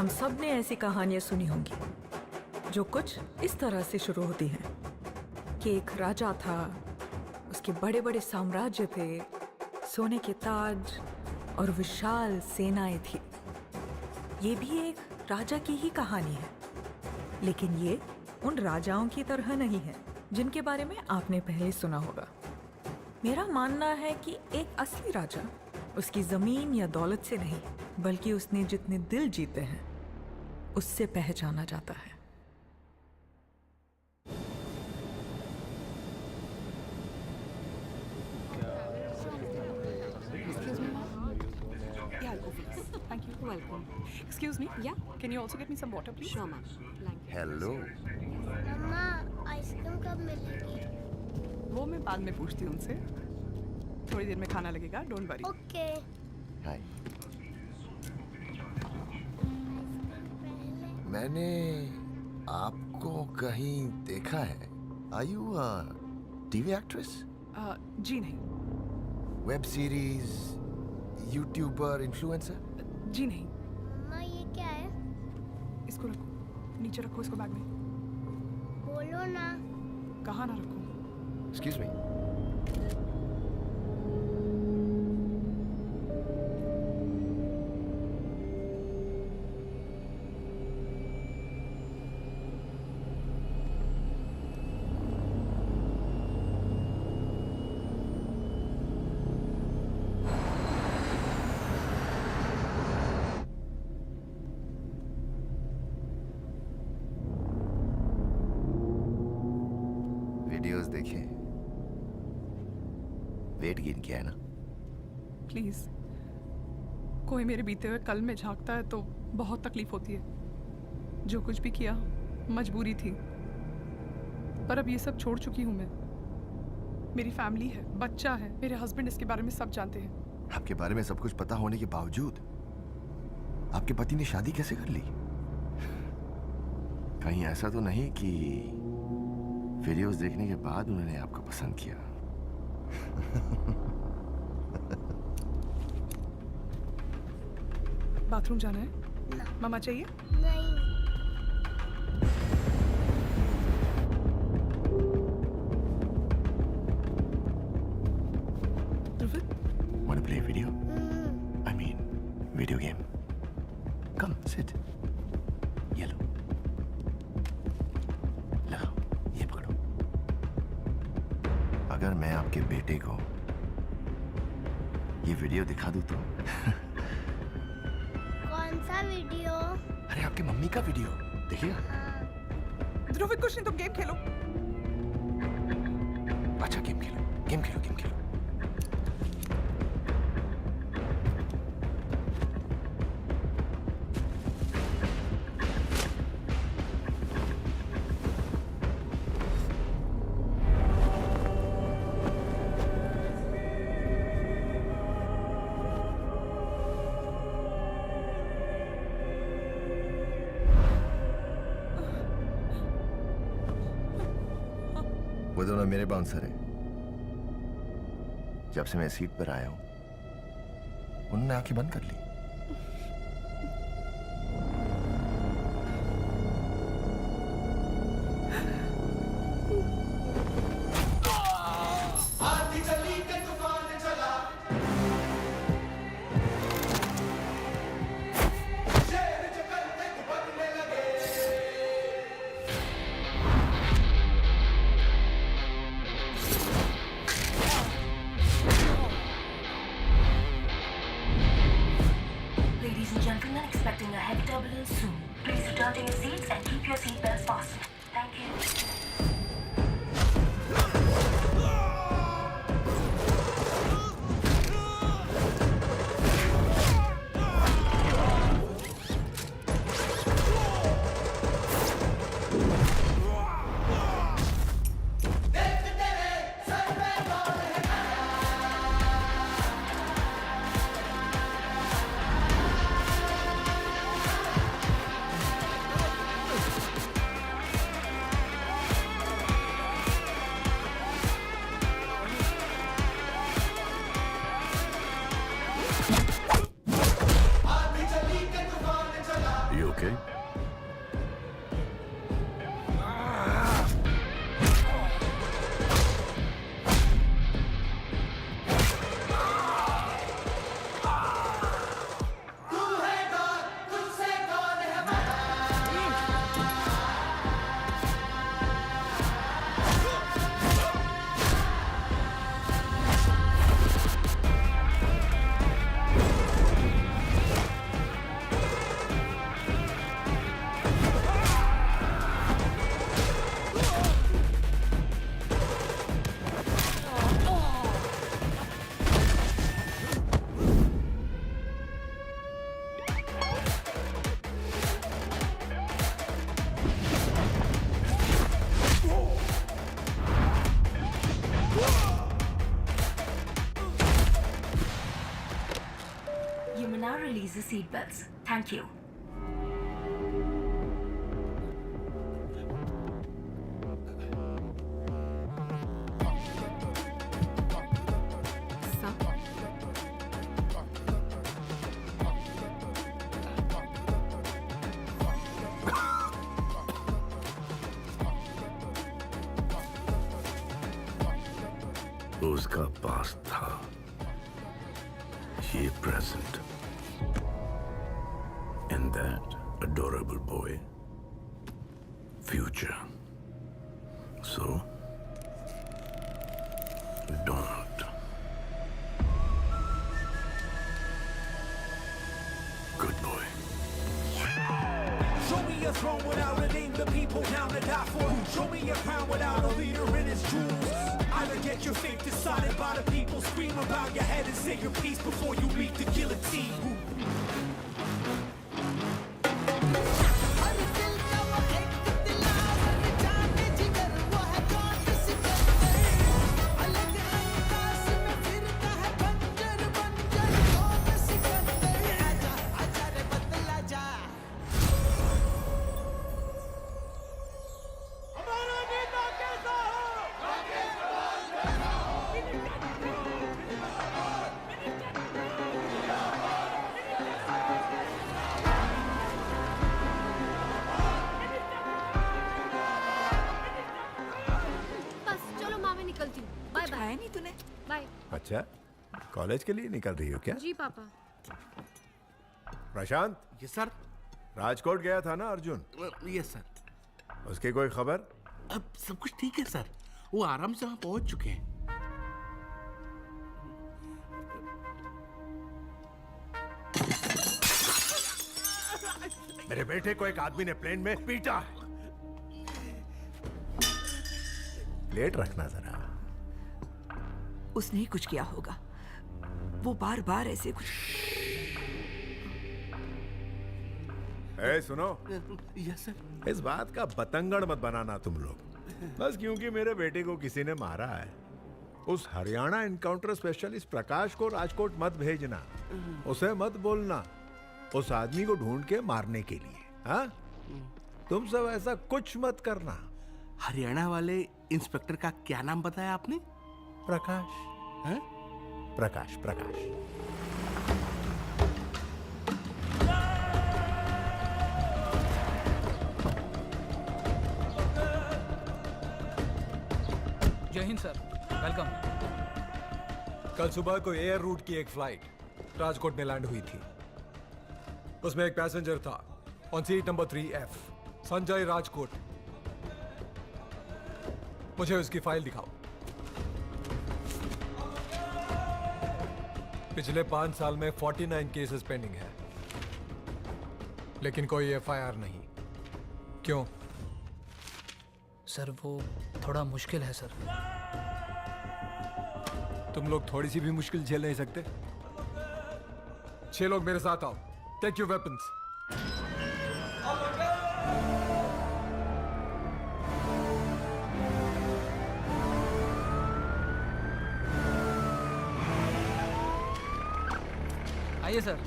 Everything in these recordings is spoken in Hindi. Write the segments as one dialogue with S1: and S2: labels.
S1: हम सब ने ऐसी कहानियां सुनी होंगी जो कुछ इस तरह से शुरू होती हैं कि एक राजा था, उसके बड़े बड़े साम्राज्य थे, सोने के ताज और विशाल सेनाएं थी। ये भी एक राजा की ही कहानी है, लेकिन ये उन राजाओं की तरह नहीं है जिनके बारे में आपने पहले सुना होगा। मेरा मानना है कि एक असली राजा उसकी जमीन या दौलत से नहीं, बल्कि उसने जितने दिल जीते हैं उससे पहचाना जाता है।
S2: Thank you. Welcome. Excuse me. Yeah. Can you also get me some water, please? Sure, ma'am.
S3: Hello.
S4: मम्मा आइसक्रीम कब मिलेगी?
S2: वो मैं बाद में पूछती हूँ उनसे। थोड़ी देर में खाना लगेगा. Don't worry.
S4: ओके।
S3: हाय। मैंने आपको कहीं देखा है। Are you a TV actress?
S2: जी नहीं.
S3: Web series, YouTuber, influencer?
S2: जी नहीं.
S4: मम्मा ये क्या है?
S2: इसको रखो. नीचे रखो इसको बैग में.
S4: बोलो ना।
S2: कहाँ ना रखो?
S3: Excuse me. वीडियोस देखे, वेट गेन किया है ना?
S2: प्लीज. कोई मेरे बीते हुए कल में झांकता है तो बहुत तकलीफ होती है. जो कुछ भी किया मजबूरी थी, पर अब ये सब छोड़ चुकी हूँ मैं. मेरी फैमिली है, बच्चा है, मेरे हस्बैंड इसके बारे में सब जानते हैं.
S3: आपके बारे में सब कुछ पता होने के बावजूद आपके पति ने शादी कैसे कर ली? कहीं ऐसा तो नहीं कि वीडियोस देखने के बाद उन्होंने आपको पसंद किया?
S2: बाथरूम जाना है?
S4: ना।
S2: मामा चाहिए?
S4: नहीं।
S2: ध्रुवित,
S3: Want to play video? I mean, video game. Come, sit. ये लो. लगाओ, ये पकड़ो. अगर मैं आपके बेटे को ये वीडियो दिखा दूं तो?
S4: कौन सा वीडियो?
S3: अरे आपकी मम्मी का वीडियो देखिएगा.
S2: ध्रुवित कुछ नहीं, तुम गेम खेलो.
S3: अच्छा गेम खेलो, गेम खेलो, गेम खेलो. वो दोनों मेरे बाउंसर हैं. जब से मैं सीट पर आया हूं उन्होंने आंखें बंद कर ली.
S5: Ladies and gentlemen, expecting a heavy turbulence soon. Please return to your seats and keep your seatbelts fastened. Thank you. release the seatbelts. Thank you.
S3: उसका पास था, ये present, and that adorable boy, future. So, don't. Good boy.
S6: Show me a throne without a name, the people down to die for. Show me a crown without a leader in its jewels. Either get your fate decided by the people. Scream about your head and say your piece before you meet the guillotine.
S1: खाया नहीं तूने?
S7: बाय।
S8: अच्छा, कॉलेज के लिए निकल रही हो क्या?
S7: जी पापा।
S8: प्रशांत।
S9: Yes sir.
S8: राजकोट गया था ना अर्जुन?
S9: Yes sir.
S8: उसकी कोई खबर?
S9: अब सब कुछ ठीक है सर, वो आराम से वहां पहुंच चुके हैं।
S8: मेरे बेटे को एक आदमी ने प्लेन में पीटा है। प्लेट रखना जरा।
S1: उसने ही कुछ किया होगा, वो बार बार ऐसे कुछ।
S8: ए सुनो,
S9: यस सर।
S8: इस बात का बतंगड़ मत बनाना तुम लोग, बस क्योंकि मेरे बेटे को किसी ने मारा है। उस हरियाणा एनकाउंटर स्पेशलिस्ट प्रकाश को राजकोट मत भेजना, उसे मत बोलना उस आदमी को ढूंढ के मारने के लिए। हाँ, तुम सब ऐसा कुछ मत करना।
S9: हरियाणा वाले इंस्पेक्टर का क्या नाम बताया आपने?
S8: प्रकाश है? प्रकाश प्रकाश।
S10: जय हिंद सर, वेलकम।
S11: कल सुबह को एयर रूट की एक फ्लाइट राजकोट में लैंड हुई थी। उसमें एक पैसेंजर था on seat number 3F, Sanjay Rajkot. मुझे उसकी फाइल दिखाओ। पिछले 5 साल में 49 केसेस पेंडिंग है, लेकिन कोई FIR नहीं। क्यों?
S10: सर वो थोड़ा मुश्किल है सर।
S11: तुम लोग थोड़ी सी भी मुश्किल झेल नहीं सकते? 6 लोग मेरे साथ आओ। Take your weapons.
S10: आइए सर।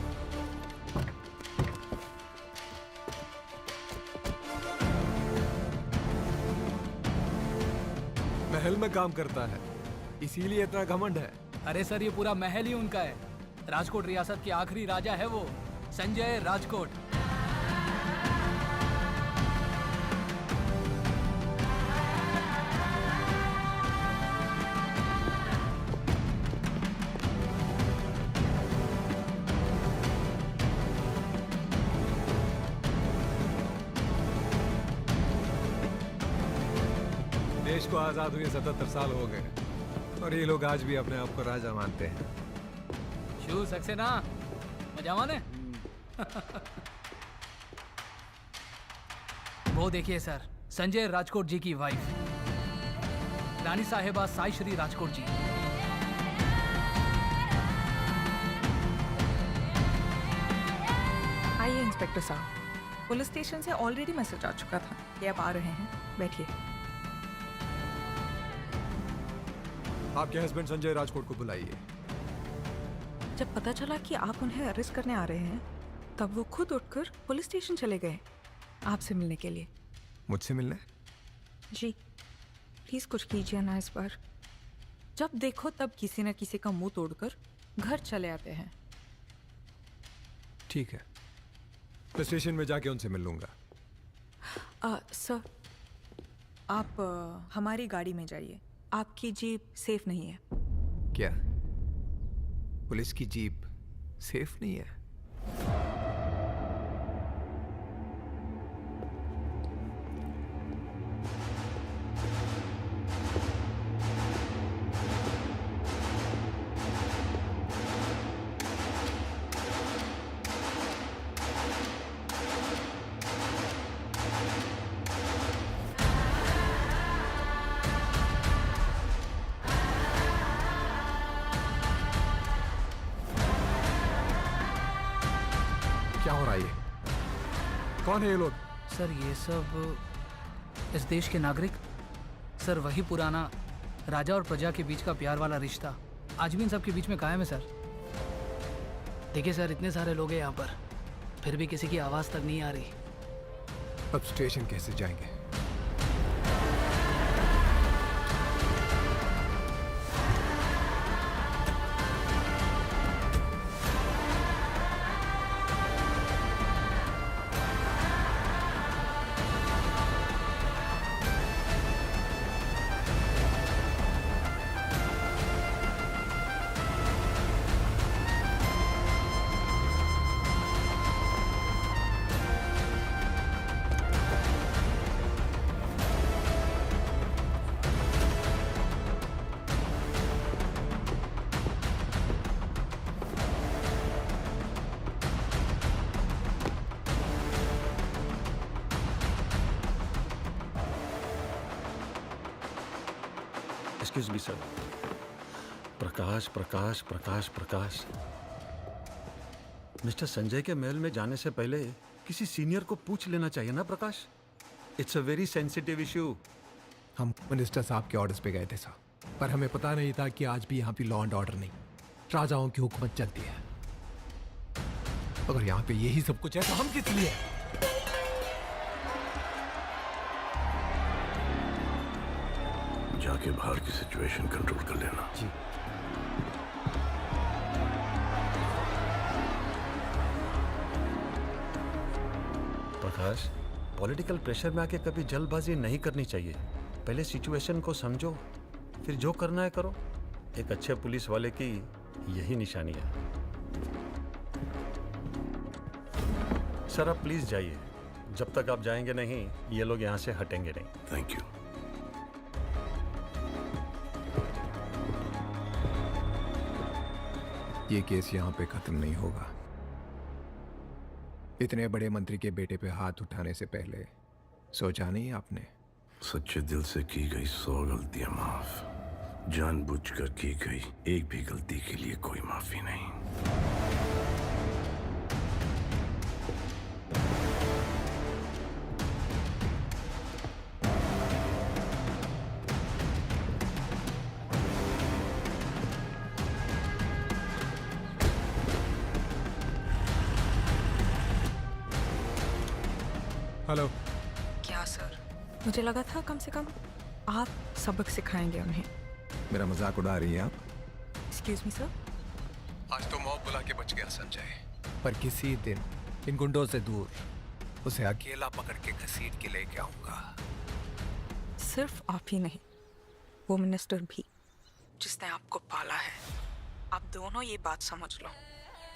S11: महल में काम करता है, इसीलिए इतना घमंड है।
S10: अरे सर, ये पूरा महल ही उनका है। राजकोट रियासत के आखिरी राजा है वो, संजय राजकोट।
S11: देश को आजाद हुए 77 साल हो गए और ये लोग आज भी अपने आप को राजा मानते हैं।
S10: शू सक्सेना मजा माने। वो देखिए सर, संजय राजकोट जी की वाइफ रानी साहिबा साई श्री राजकोट जी।
S1: आइए इंस्पेक्टर साहब, पुलिस स्टेशन से ऑलरेडी मैसेज आ चुका था कि आप आ रहे हैं। बैठिए।
S11: आपके हस्बैंड संजय राजकोट को बुलाइए।
S1: जब पता चला कि आप उन्हें अरेस्ट करने आ रहे हैं तब वो खुद उठकर पुलिस स्टेशन चले गए आपसे मिलने के लिए।
S11: मुझसे मिलने?
S1: जी प्लीज कुछ कीजिए ना इस बार। जब देखो तब किसी न किसी का मुंह तोड़कर घर चले आते हैं।
S11: ठीक है, मैं स्टेशन में जाके उनसे मिल लूंगा।
S1: सर आप हमारी गाड़ी में जाइए, आपकी जीप सेफ नहीं है।
S11: क्या पुलिस की जीप सेफ नहीं है? क्या हो रहा है? ये कौन है ये लोग?
S10: सर ये सब इस देश के नागरिक। सर वही पुराना राजा और प्रजा के बीच का प्यार वाला रिश्ता आज भी इन सब के बीच में कायम है सर। देखिए सर, इतने सारे लोग हैं यहाँ पर, फिर भी किसी की आवाज़ तक नहीं आ रही।
S11: अब स्टेशन कैसे जाएंगे?
S7: Excuse me sir. Prakash Prakash Prakash Prakash, mister Sanjay के महल में जाने से पहले किसी सीनियर को पूछ लेना चाहिए ना Prakash. It's a very sensitive issue.
S11: हम मिनिस्टर साहब के ऑर्डर्स पे गए थे साहब, पर हमें पता नहीं था कि आज भी यहाँ पे लॉ एंड ऑर्डर नहीं, राजाओं की हुकूमत चलती है। अगर यहाँ पे यही सब कुछ है तो हम किस लिए?
S3: जाके बाहर की सिचुएशन कंट्रोल कर लेना।
S11: जी।
S7: प्रकाश, पॉलिटिकल प्रेशर में आके कभी जल्दबाजी नहीं करनी चाहिए। पहले सिचुएशन को समझो, फिर जो करना है करो। एक अच्छे पुलिस वाले की यही निशानी है। सर आप प्लीज जाइए, जब तक आप जाएंगे नहीं ये लोग यहाँ से हटेंगे नहीं।
S3: Thank you.
S11: ये केस यहाँ पे खत्म नहीं होगा। इतने बड़े मंत्री के बेटे पे हाथ उठाने से पहले सोचा नहीं आपने?
S3: सच्चे दिल से की गई 100 गलतियां माफ, जानबूझकर की गई एक भी गलती के लिए कोई माफी नहीं।
S11: हेलो।
S1: क्या सर, मुझे लगा था कम से कम आप सबक सिखाएंगे उन्हें।
S11: मेरा मजाक उड़ा रही हैं आप?
S1: Excuse me sir.
S11: आज तो मौत बुला के बच गया संजय, पर किसी दिन इन गुंडों से दूर उसे अकेला पकड़ के घसीट के लेके आऊंगा।
S1: सिर्फ आप ही नहीं, वो मिनिस्टर भी जिसने आपको पाला है। आप दोनों ये बात समझ लो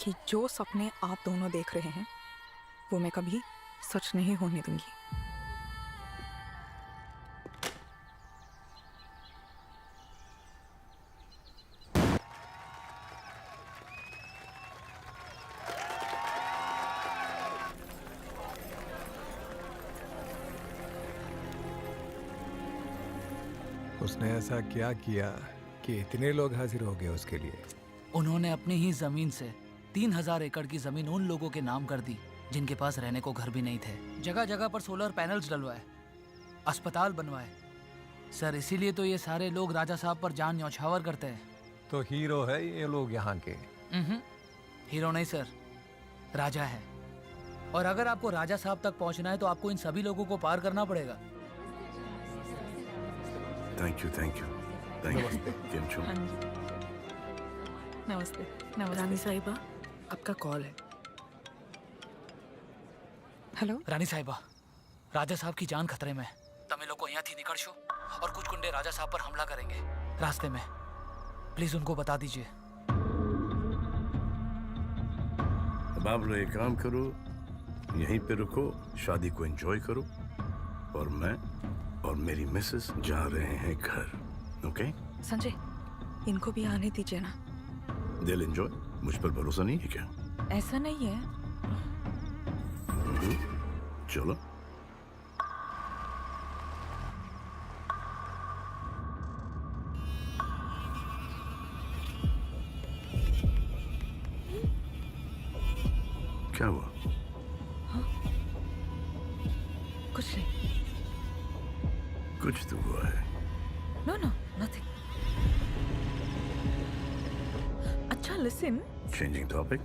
S1: कि जो सपने आप दोनों देख रहे हैं वो मैं कभी सच नहीं होने दूंगी।
S11: उसने ऐसा क्या किया कि इतने लोग हाजिर हो गए उसके लिए?
S10: उन्होंने अपनी ही जमीन से 3000 एकड़ की जमीन उन लोगों के नाम कर दी जिनके पास रहने को घर भी नहीं थे। जगह जगह पर सोलर पैनल्स डलवाए, अस्पताल बनवाए। सर इसीलिए तो ये सारे लोग राजा साहब पर जान न्यौछावर करते हैं।
S11: तो हीरो है ये लोग यहाँ के?
S10: हीरो नहीं सर, राजा है। और अगर आपको राजा साहब तक पहुंचना है तो आपको इन सभी लोगों को पार करना पड़ेगा।
S3: थैंक यू केम छो?
S1: हाँ जी। नमस्ते। नमस्ते
S12: रानी साहिबा, आपका कॉल है।
S1: हेलो।
S10: रानी साहिबा, राजा साहब की जान खतरे में है। તમે લોકો અહીંયાથી निकलशो और कुछ गुंडे राजा साहब पर हमला करेंगे रास्ते में। प्लीज उनको बता दीजिए।
S3: अब आप लोग एक काम करो, यहीं पे रुको, शादी को एंजॉय करो, और मैं और मेरी मिसेस जा रहे हैं घर। ओके?
S12: संजय, इनको भी आने दीजिए ना।
S3: दिल एंजॉय। मुझ पर भरोसा नहीं है क्या?
S12: ऐसा नहीं है।
S3: चलो। क्या हुआ?
S12: कुछ नहीं।
S3: कुछ तो हुआ है।
S12: No no, nothing.
S1: अच्छा listen.
S3: Changing topic.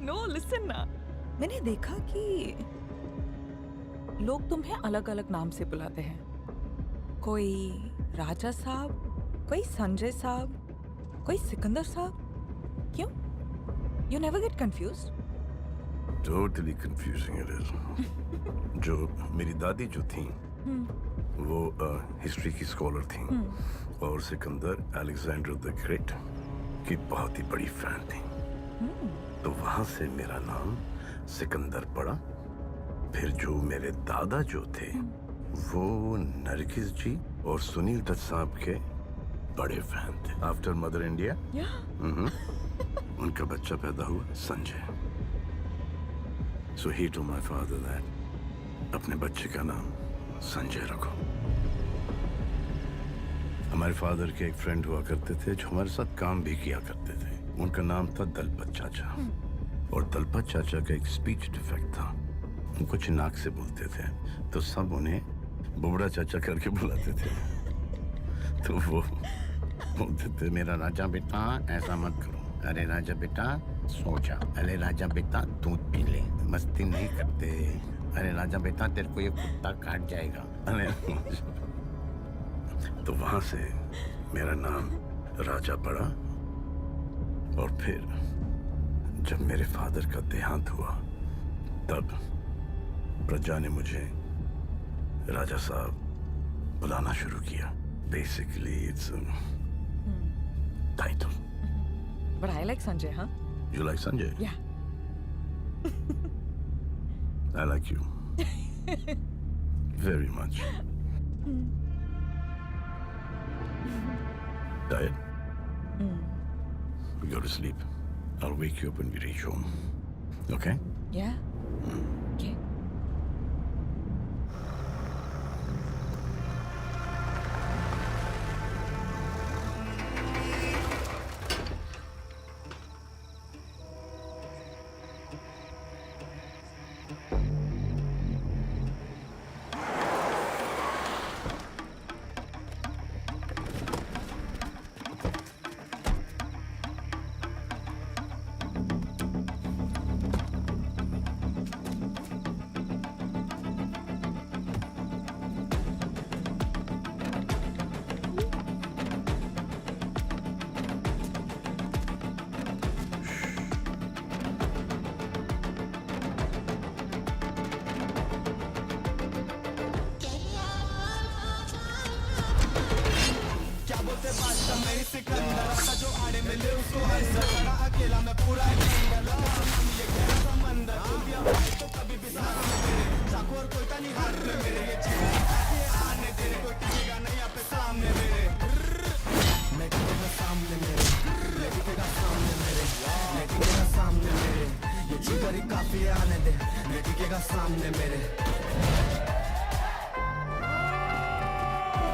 S1: No listen ना। मैंने देखा कि लोग तुम्हें अलग अलग नाम से बुलाते हैं। कोई राजा साहब, कोई संजय साहब, कोई सिकंदर साहब। क्यों? You never get confused?
S3: Totally confusing it is. जो मेरी दादी जो थी वो हिस्ट्री की स्कॉलर थी और सिकंदर अलेक्जेंडर द ग्रेट की बहुत ही बड़ी फैन थी। तो वहां से मेरा नाम सिकंदर पड़ा। फिर जो मेरे दादा जो थे वो नरगिस जी और सुनील दत्त साहब के बड़े फैन थे। आफ्टर मदर इंडिया उनका बच्चा पैदा हुआ Sanjay. So he told my father that अपने बच्चे का नाम संजय रखो। हमारे फादर के एक फ्रेंड हुआ करते थे जो हमारे साथ काम भी किया करते थे। उनका नाम था दलपत चाचा। और दलपत चाचा का एक स्पीच डिफेक्ट था, वो कुछ नाक से बोलते थे तो सब उन्हें बुबड़ा चाचा करके बुलाते थे। तो वो बोलते थे, मेरा राजा बेटा ऐसा मत करो, अरे राजा बेटा सो जा, अरे राजा बेटा दूध पी ले, मस्ती नहीं करते, अरे राजा बेटा तेरे को ये कुत्ता काट जाएगा। अरे तो वहां से मेरा नाम राजा पड़ा। और फिर जब मेरे फादर का देहांत हुआ तब प्रजा ने मुझे राजा साहब बुलाना शुरू किया। Basically it's title.
S1: But I like Sanjay, huh?
S3: You like Sanjay?
S1: Yeah.
S3: I like you. Very much. Tired? Go to sleep. I'll wake you up when we reach home. Okay?
S1: Yeah. Okay.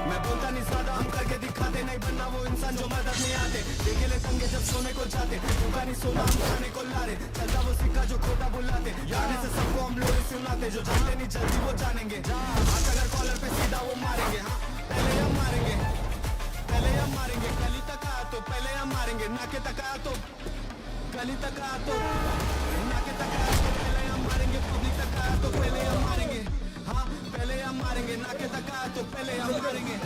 S6: मैं बोलता नहीं ज्यादा, हम करके दिखाते, नहीं बनना वो इंसान जो मदद नहीं आते। देखे ले पंगे जब सोने को जाते, भूखा नहीं सोना हम खाने को लारे। चलता वो सिक्का जो खोटा बुलाते, याद से सबको हम लोग सुनाते। जो जानते नहीं जल्दी वो जानेंगे, हाथ अगर कॉलर पे सीधा वो मारेंगे। हाँ पहले हम मारेंगे, पहले हम मारेंगे। गली तक आया तो पहले हम मारेंगे, नाके तक आया तो गली तक आया तो नाके तक आया तो पहले हम मारेंगे।
S9: मारेंगे, पब्लिक तक आया तो पहले हम मारेंगे, हाँ पहले हम मारेंगे, नाके तक आया तो पहले हम मारेंगे।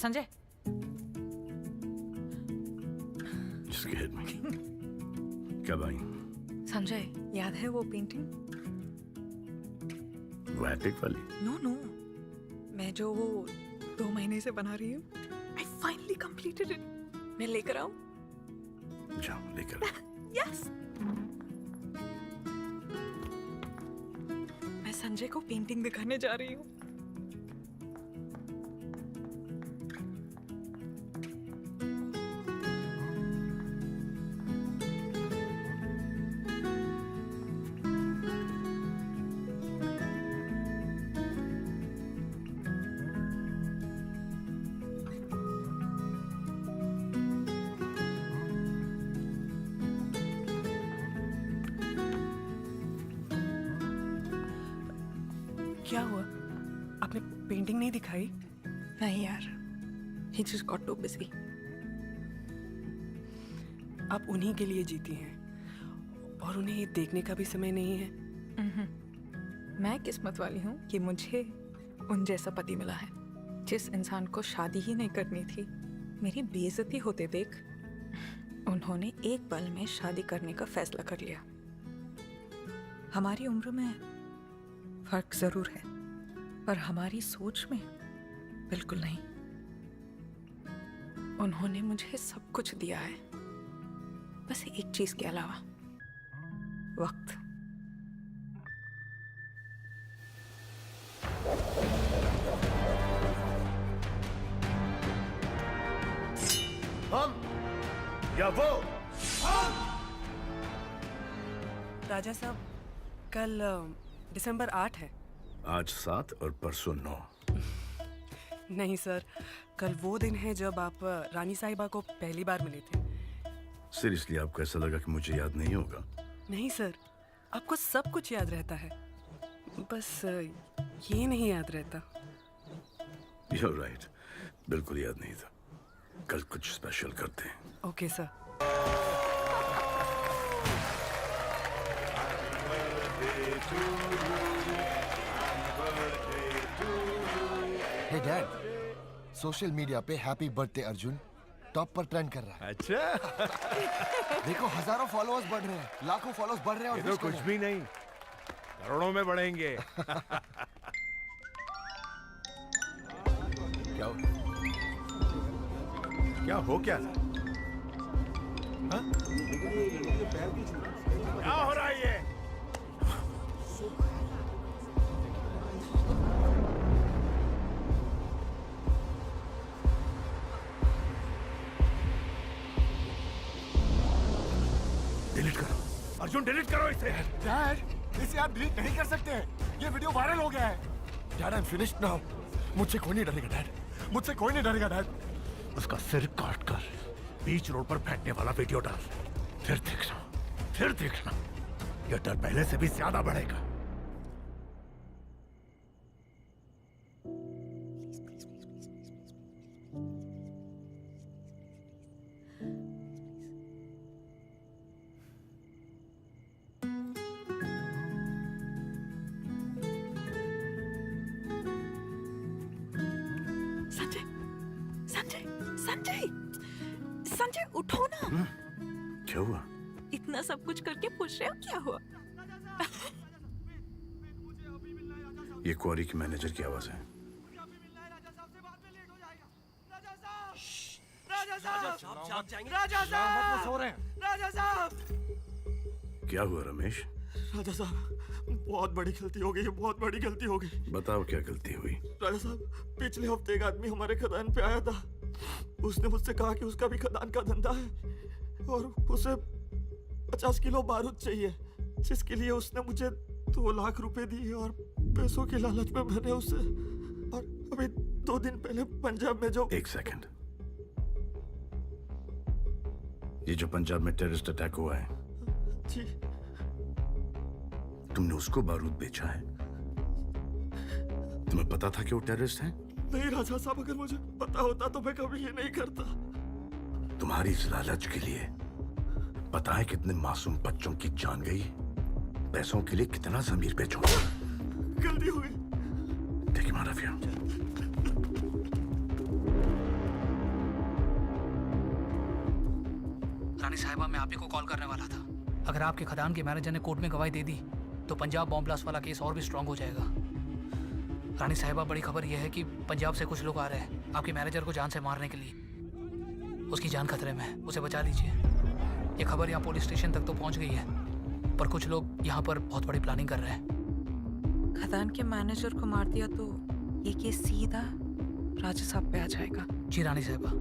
S12: Sanjay
S3: Scared me. कब आई?
S12: संजय याद है वो पेंटिंग?
S3: वो एपिक वाली?
S1: नो नो, मैं जो वो 2 महीने से बना रही हूँ, आई फाइनली कंप्लीटेड इट। मैं लेकर आऊँ?
S3: जाओ लेकर आओ।
S1: यस। मैं संजय को पेंटिंग दिखाने जा रही हूँ।
S9: क्या हुआ? आपने पेंटिंग नहीं दिखाई?
S1: नहीं यार, he just got too busy.
S9: आप उन्हीं के लिए जीती हैं और उन्हें ये देखने का भी समय नहीं है।
S1: मैं किस्मत वाली हूँ कि मुझे उन जैसा पति मिला है। जिस इंसान को शादी ही नहीं करनी थी, मेरी बेइज्जती होते देख उन्होंने एक पल में शादी करने का फैसला कर लिया। हमारी उम्र में फर्क जरूर है, पर हमारी सोच में बिल्कुल नहीं। उन्होंने मुझे सब कुछ दिया है, बस एक चीज के अलावा, वक्त।
S3: हम या वो?
S9: राजा साहब, कल दिसंबर 8 है।
S3: आज 7 और परसों 9।
S9: नहीं सर, कल वो दिन है जब आप रानी साहिबा को पहली बार मिले थे।
S3: सीरियसली आपको ऐसा लगा कि मुझे याद नहीं होगा?
S9: नहीं सर, आपको सब कुछ याद रहता है, बस ये नहीं याद रहता।
S3: You're right, बिल्कुल याद नहीं था। कल कुछ स्पेशल करते हैं।
S9: Okay sir.
S13: Hey dad, social media पे हैप्पी बर्थडे अर्जुन टॉप पर ट्रेंड कर रहा है।
S8: अच्छा।
S13: देखो हजारों फॉलोअर्स बढ़ रहे हैं, लाखों फॉलोअर्स बढ़ रहे हैं और
S8: ये तो
S13: wish कर
S8: कुछ
S13: रहे
S8: भी नहीं, करोड़ों में बढ़ेंगे। क्या हो क्या? हाँ? क्या हो रहा है ये? डिलीट करो अर्जुन, डिलीट करो इसे।
S13: डैड, इसे आप डिलीट नहीं कर सकते, ये वीडियो वायरल हो गया है। Dad I am finished now, मुझसे कोई नहीं डरेगा डैड, मुझसे कोई नहीं डरेगा डैड।
S8: उसका सिर काट कर बीच रोड पर फेंकने वाला वीडियो डाल, फिर देखना ये डर पहले से भी ज्यादा बढ़ेगा।
S1: संजय, संजय, संजय, संजय उठो ना।
S3: क्या हुआ?
S1: इतना सब कुछ करके पूछ रहे हो क्या हुआ?
S3: ये क्वारी की मैनेजर की आवाज है। क्या हुआ रमेश?
S13: राजा साहब, बहुत बड़ी गलती हो गई, बहुत बड़ी गलती हो गई।
S3: बताओ क्या गलती हुई?
S13: राजा साहब, पिछले हफ्ते एक आदमी हमारे खदान पे आया था। उसने मुझसे कहा कि उसका भी खदान का धंधा है और उसे 50 किलो बारूद चाहिए, जिसके लिए उसने मुझे 2 लाख रुपए दिए और पैसों की लालच में मैंने उसे, और अभी 2 दिन पहले पंजाब में जो...
S3: एक सेकंड, ये जो पंजाब में टेररिस्ट अटैक हुआ है,
S13: जी,
S3: तुमने उसको बारूद बेचा है? तुम्हें पता था कि वो टेररिस्ट हैं?
S13: नहीं राजा साहब, अगर मुझे पता होता तो मैं कभी ये नहीं करता।
S3: तुम्हारी इस लालच के लिए पता है कितने मासूम बच्चों की जान गई? पैसों के लिए कितना ज़मीर बेचोगे?
S13: गलती हो गई।
S3: Take him out of here.
S10: रानी साहिबा, मैं आप ही को कॉल करने वाला था। अगर आपके खदान के मैनेजर ने कोर्ट में गवाही दे दी तो पंजाब बॉम्ब ब्लास्ट वाला केस और भी स्ट्रांग हो जाएगा। रानी साहिबा, बड़ी खबर यह है कि पंजाब से कुछ लोग आ रहे हैं आपके मैनेजर को जान से मारने के लिए। उसकी जान खतरे में है, उसे बचा लीजिए। ये खबर यहाँ पुलिस स्टेशन तक तो पहुँच गई है, पर कुछ लोग यहाँ पर बहुत बड़ी प्लानिंग कर रहे हैं।
S12: खदान के मैनेजर को मार दिया तो ये केस सीधा राजा साहब पे आ जाएगा।
S10: जी रानी साहिबा,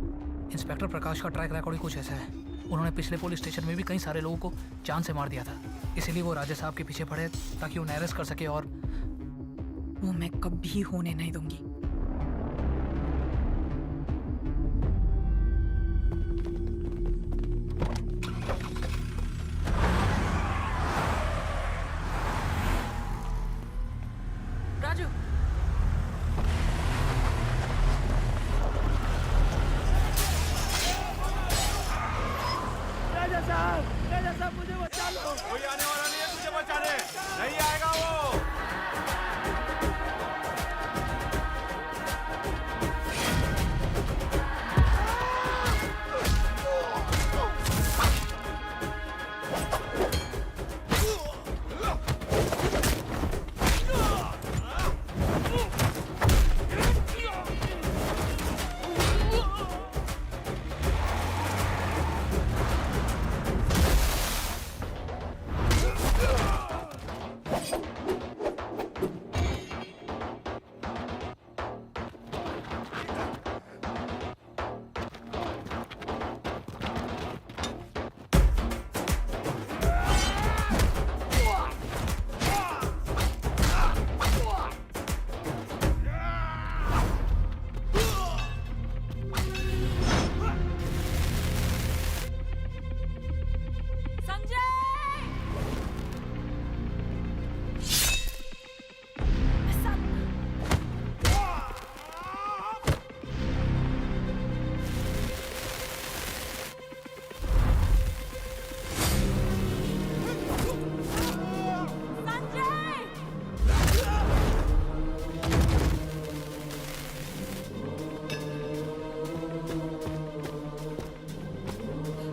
S10: इंस्पेक्टर प्रकाश का ट्रैक रिकॉर्ड ही कुछ ऐसा है। उन्होंने पिछले पुलिस स्टेशन में भी कई सारे लोगों को जान से मार दिया था, इसीलिए वो राजा साहब के पीछे पड़े ताकि उन्हें अरेस्ट कर सके, और
S12: वो मैं कभी होने नहीं दूंगी। राजू,
S6: राजा साहब मुझे बचा लो।
S8: कोई आने वाला नहीं है तुझे बचाने, नहीं आएगा वो।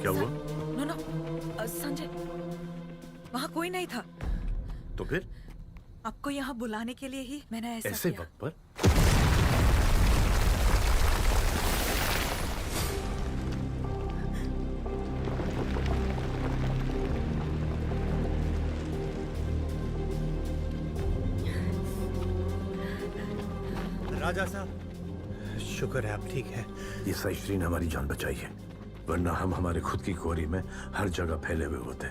S3: क्या हुआ?
S12: नो, संजय, वहाँ कोई नहीं था।
S3: तो फिर
S12: आपको यहाँ बुलाने के लिए ही मैंने ऐसा
S3: ऐसे
S12: किया।
S3: वक्त पर?
S14: राजा साहब, शुक्र है आप ठीक है।
S3: ये साइश्री ने हमारी जान बचाई है, वरना हम हमारे खुद की कोरी में हर जगह फैले हुए होते।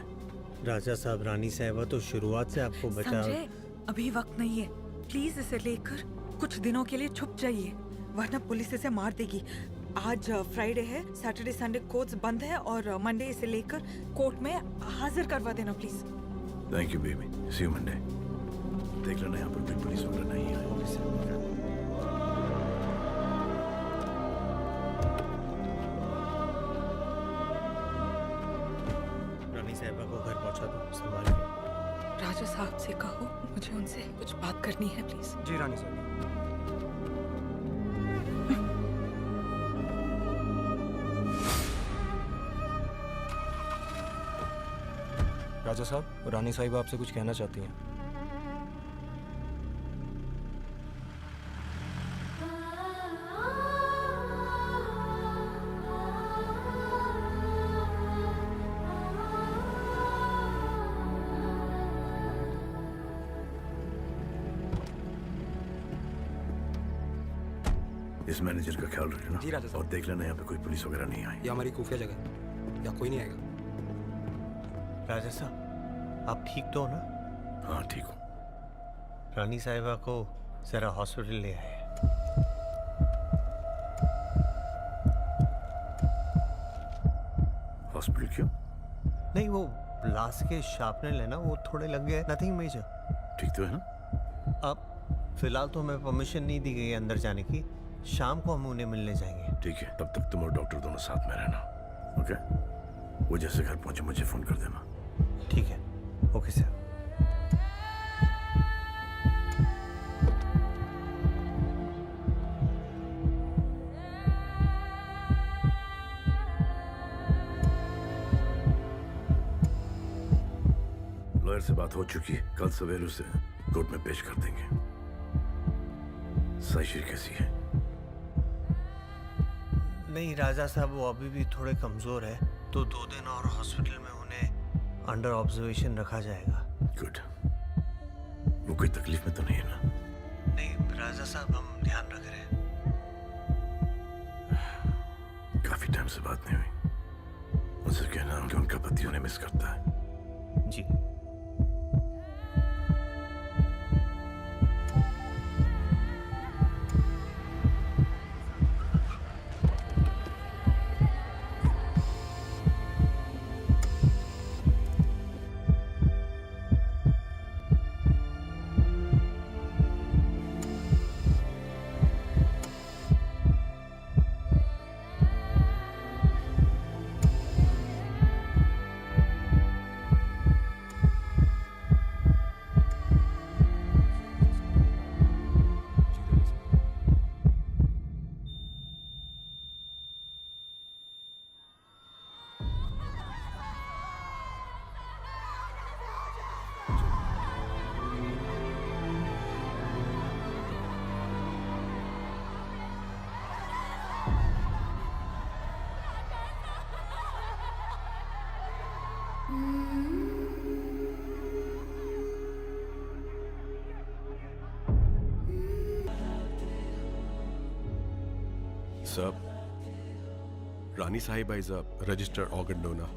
S14: राजा साहब, रानी साहिबा तो शुरुआत से आपको बचा।
S12: संजय, अभी वक्त नहीं है, प्लीज इसे लेकर कुछ दिनों के लिए छुप जाइए, वरना पुलिस इसे मार देगी। आज फ्राइडे है, सैटरडे संडे कोर्ट्स बंद है और मंडे इसे लेकर कोर्ट में हाजिर करवा देना please.
S3: Thank you baby, see you Monday. देख लेना यहाँ पर कोई पुलिस वगैरह नहीं है।
S14: रानी साहिबा को घर पहुंचा दो, संभाल के।
S12: राजा साहब से कहो मुझे उनसे कुछ बात करनी है प्लीज।
S14: जी रानी साहिबा।
S15: राजा साहब, रानी साहिबा आपसे कुछ कहना चाहती हैं।
S3: इस मैनेजर का ख्याल रखना
S15: जी राजा साहब।
S3: और देख लेना यहाँ पे कोई पुलिस वगैरह नहीं आए।
S15: ये हमारी खुफिया जगह है, या कोई नहीं आएगा।
S14: राजा साहब, आप ठीक तो हो ना?
S3: हाँ ठीक हूँ।
S14: रानी साहिबा को जरा हॉस्पिटल ले आए।
S3: हॉस्पिटल क्यों?
S14: नहीं, वो लाश के शार्पनर लेना, वो थोड़े लग गए, नथिंग मेजर।
S3: ठीक तो है ना?
S14: अब फिलहाल तो हमें परमिशन नहीं दी गई है अंदर जाने की। शाम को हम उन्हें मिलने जाएंगे।
S3: ठीक है, तब तक तुम और डॉक्टर दोनों साथ में रहना। ओके? वो जैसे घर पहुंचे मुझे फोन कर देना।
S14: ठीक है, ओके सर।
S3: लॉयर से बात हो चुकी है, कल सवेरे उसे कोर्ट में पेश कर देंगे। साइशी कैसी है?
S14: नहीं राजा साहब, वो अभी भी थोड़े कमजोर है, तो 2 दिन और हॉस्पिटल में उन्हें अंडर ऑब्जर्वेशन रखा जाएगा।
S3: गुड। वो कोई तकलीफ में तो नहीं है ना?
S14: नहीं राजा साहब, हम ध्यान रख रहे हैं।
S3: काफी टाइम से बात नहीं हुई। उनसे कहना कि उनका पति उन्हें मिस करता है।
S14: जी।
S16: Sir, Rani Sahiba is a registered organ donor.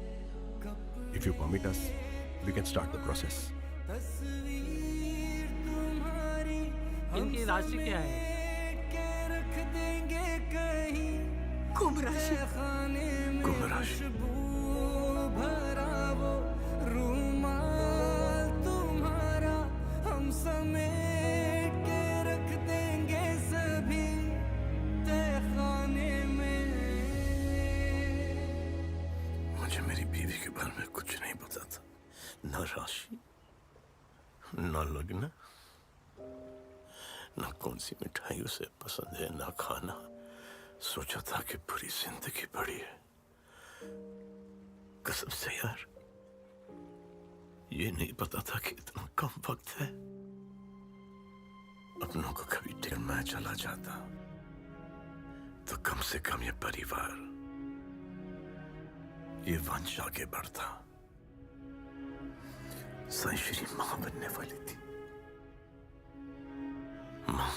S16: If you permit us, we can start the process.
S10: इनकी राशि क्या है?
S12: कुंभ राशि।
S3: कुंभ राशि।
S9: तुम्हारा हम समेट के रख देंगे सभी तहखाने में।
S3: मुझे मेरी बीवी के बारे में कुछ नहीं पता था। न राशि, न लग्न, न कौन सी मिठाई उसे पसंद है, न खाना। सोचा था कि पूरी जिंदगी पड़ी है। कसम से यार, ये नहीं पता था कि इतना कम वक्त है। अपनों को कभी टिकट मैं चला जाता तो कम से कम ये परिवार, ये वंश आगे बढ़ता। साईश्री मां बनने वाली थी। मां,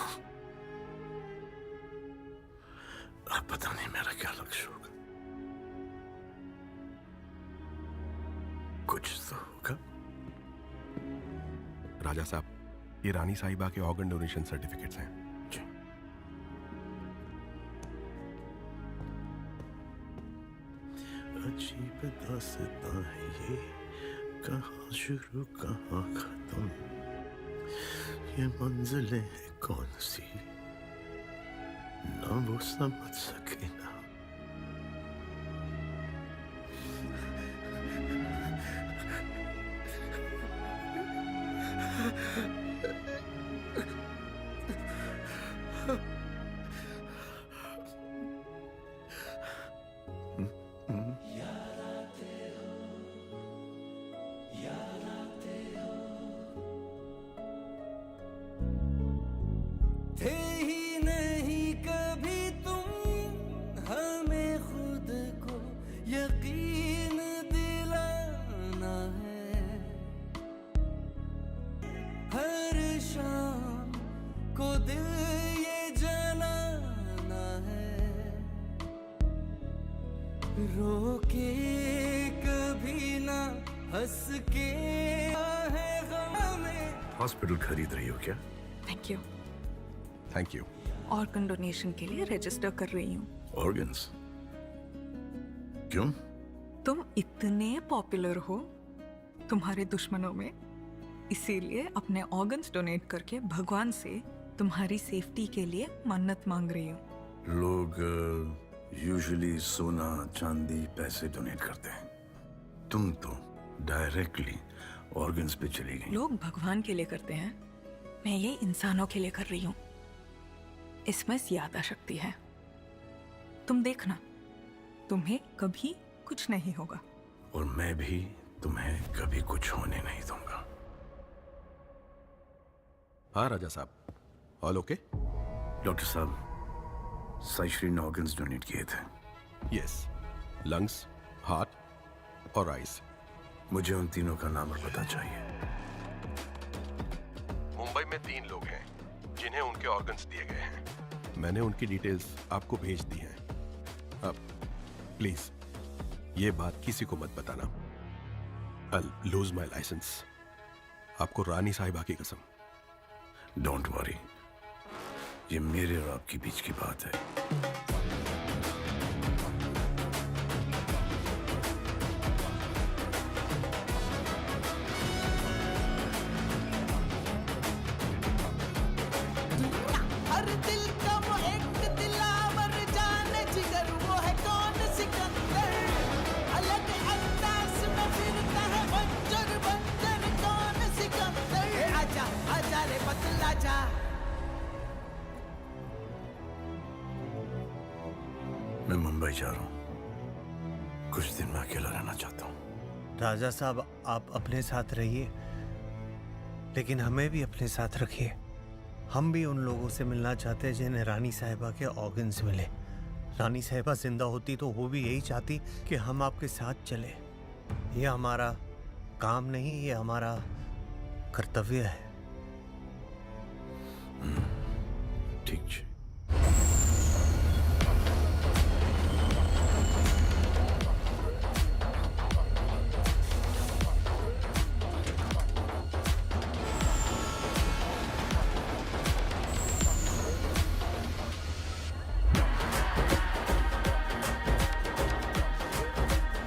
S3: अब पता नहीं मेरा क्या लक्ष्य होगा। कुछ तो होगा।
S16: राजा साहब, ये रानी साहिबा के ऑर्गन डोनेशन सर्टिफिकेट्स हैं।
S3: जी। अजीब दास्तां है ये, कहाँ शुरू कहाँ खत्म, ये मंजिलें हैं कौन सी, ना वो समझ सके ना।
S9: थे ही नहीं कभी तुम रो के कभी ना हंस के है गम में।
S3: हॉस्पिटल खरीद रही हो क्या?
S1: Thank you.
S16: Thank you.
S1: Organ donation के लिए रजिस्टर कर रही हूँ।
S3: ऑर्गन्स? क्यों?
S1: तुम इतने पॉपुलर हो तुम्हारे दुश्मनों में, इसीलिए अपने ऑर्गन्स डोनेट करके भगवान से तुम्हारी सेफ्टी के लिए मन्नत मांग रही हूँ।
S3: लोग यूजुअली सोना, चांदी, पैसे डोनेट करते हैं। तुम तो डायरेक्टली ऑर्गन्स पे चली गई।
S1: लोग भगवान के लिए करते हैं, मैं ये इंसानों के लिए कर रही हूँ। इसमें ज्यादा शक्ति है। तुम देखना, तुम्हें कभी कुछ नहीं होगा।
S3: और मैं भी तुम्हें कभी कुछ होने नहीं दूंगा।
S16: हाँ राजा साहब, ऑल ओके?
S3: डॉक्टर साहब, साईश्री ने ऑर्गन्स डोनेट किए थे।
S16: यस, लंग्स, हार्ट और आइज।
S3: मुझे उन तीनों का नाम और पता चाहिए।
S16: मुंबई में 3 लोग हैं जिन्हें उनके ऑर्गन्स दिए गए हैं। मैंने उनकी डिटेल्स आपको भेज दी हैं। अब प्लीज ये बात किसी को मत बताना। I'll lose my license। आपको रानी साहिबा की कसम।
S3: डोंट वरी, ये मेरे और आपके बीच की बात है।
S9: हर दिल का वो एक दिलावर जाने जिगर, वो है कौन सिकंदर। अलग अंदाज में फिरता है बंजर बंजर, कौन सिकंदर। आजा आजा रे बतला जा।
S3: मैं मुंबई जा रहा हूँ। कुछ दिन मैं अकेला रहना चाहता हूँ।
S14: राजा साहब, आप अपने साथ रहिए, लेकिन हमें भी अपने साथ रखिए। हम भी उन लोगों से मिलना चाहते हैं जिन्हें रानी साहिबा के ऑर्गन्स मिले। रानी साहिबा जिंदा होती तो वो भी यही चाहती कि हम आपके साथ चले। ये हमारा काम नहीं, ये हमारा कर्तव्य है।
S3: ठीक है।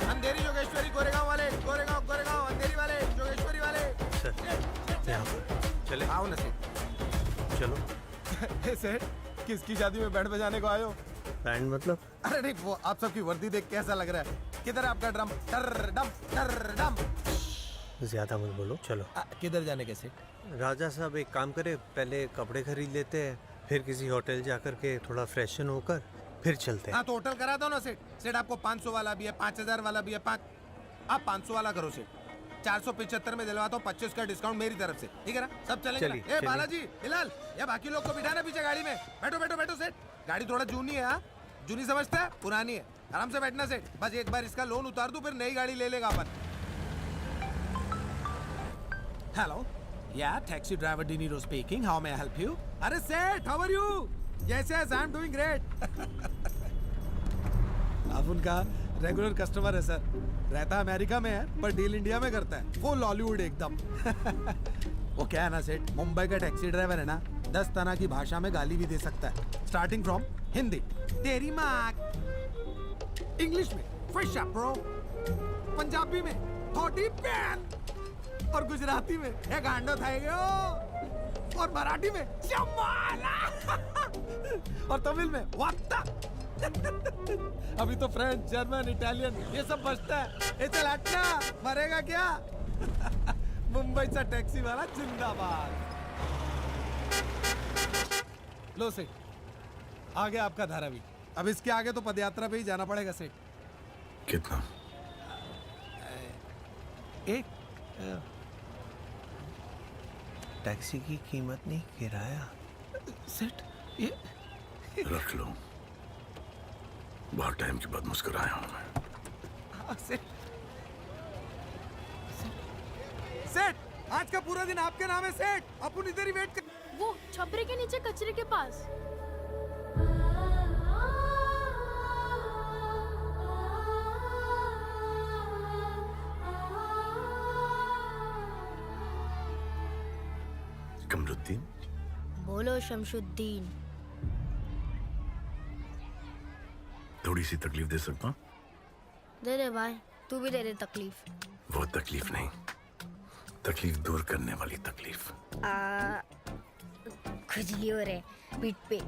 S9: अंधेरी जोगेश्वरी, गोरेगांव वाले, गोरेगांव गोरेगांव, अंधेरी वाले, जोगेश्वरी वाले।
S14: यहाँ पर चले।
S9: आओ ना सेठ।
S14: चलो।
S9: सेठ, किसकी शादी में बैंड बजाने को आए हो?
S14: बैंड मतलब?
S9: अरे नहीं, वो आप सबकी वर्दी देख कैसा लग रहा है। किधर है आपका ड्रम? टर डम टर डम।
S14: ज्यादा मत बोलो, चलो।
S9: किधर जाने के सेठ?
S14: राजा साहब, एक काम करे, पहले कपड़े खरीद लेते हैं, फिर किसी होटल जाकर के थोड़ा फ्रेशन होकर फिर चलते हैं।
S9: हाँ तो होटल करा दो ना सेठ। सेठ आपको 500 वाला भी है, 5000 वाला भी है। आप 500 वाला करो सेठ। 475 में दिलवाता हूँ, 25 का डिस्काउंट मेरी तरफ से, ठीक है ना? सब चलेंगे ना? ए बालाजी, हिलाल, या बाकी लोग को बिठाना पीछे गाड़ी में। बैठो बैठो बैठो सेठ। गाड़ी थोड़ा जूनी है। हाँ, जूनी समझता है, पुरानी है। आराम से बैठना सेठ। बस एक बार इसका लोन उतार दूं, फिर नई गाड़ी ले लेगा अपन। Hello, ya taxi driver De Niro speaking. How may I help you? अरे सेठ, how are you? Yes yes, I am doing great. आप उनका रेगुलर कस्टमर है सर। रहता अमेरिका में है पर डील इंडिया में करता है। वो लॉलीवुड एकदम। वो क्या है ना सेठ, मुंबई का टैक्सी ड्राइवर है ना, 10 तरह की भाषा में गाली भी दे सकता है। स्टार्टिंग फ्रॉम हिंदी, तेरी माँ, इंग्लिश में फ्रेश अप ब्रो, पंजाबी में थोड़ी पैन, और गुजराती में एक गांडो थाएगो, और मराठी में चमाला, और तमिल में वात्ता। अभी तो फ्रेंच, जर्मन, इटालियन ये सब बचता है। ए चल हटना, मरेगा क्या? मुंबई सा टैक्सी वाला जिंदाबाद। लो सेठ, आ गया आपका धारावी। अब इसके आगे तो पदयात्रा पे ही जाना पड़ेगा सेठ।
S3: कितना?
S9: एक
S14: टैक्सी की कीमत नहीं, किराया।
S9: सेठ ये
S3: रख लो। बहुत टाइम के बाद मुस्कुराया हूं मैं।
S9: सेठ, आज का पूरा दिन आपके नाम है सेठ। अपन इधर ही वेट कर।
S17: वो छपरे के नीचे कचरे के पास।
S3: शमशुद्दीन।
S4: बोलो शमशुद्दीन।
S3: थोड़ी सी तकलीफ दे सकता हूँ?
S4: दे दे भाई, तू भी दे दे तकलीफ।
S3: वो तकलीफ नहीं, तकलीफ दूर करने वाली तकलीफ।
S4: खुजली हो रहे पीठ पे,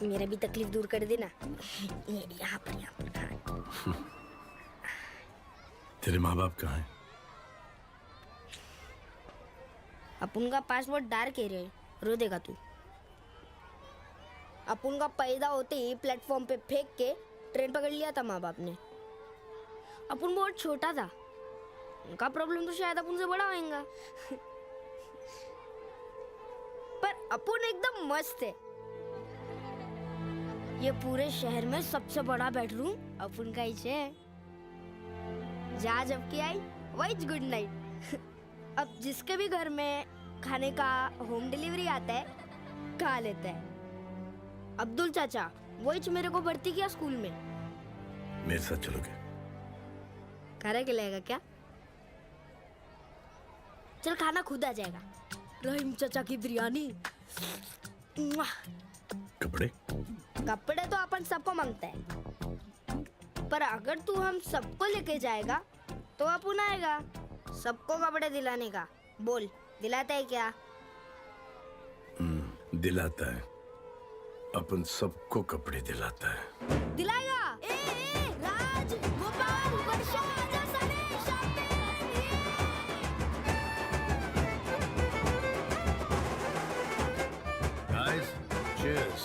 S4: मेरा भी तकलीफ दूर कर देना। यहाँ पर हाँ।
S3: तेरे माँ बाप कहाँ हैं?
S4: अपन का पासपोर्ट डार के रहे, रो देगा तू। अपन का पैदा होते ही प्लेटफॉर्म पे फेंक के ट्रेन पकड़ लिया था माँ बाप ने। अपन बहुत छोटा था, उनका प्रॉब्लम तो शायद अपन से बड़ा होगा। पर अपन एकदम मस्त है। ये पूरे शहर में सबसे बड़ा बेडरूम अपन का ही है। जहाँ जब की आई वही गुड नाइट। अब जिसके भी घर में खाने का होम डिलीवरी आता है, खा लेता है। अब्दुल चाचा वही मेरे को भर्ती किया स्कूल में।
S3: मेरे साथ चलोगे?
S4: खाना खिलाएगा क्या? चल खाना खुद आ जाएगा। रहीम चाचा की बिरयानी।
S3: कपड़े?
S4: कपड़े तो अपन सबको मांगता है, पर अगर तू हम सबको लेके जाएगा तो अपन आएगा सबको कपड़े दिलाने का। बोल, दिलाता है क्या?
S3: दिलाता है। अपन सबको कपड़े दिलाता है।
S4: दिलाएगा? राज, गोपाल, वर्षा, आजा सने,
S3: Guys, cheers.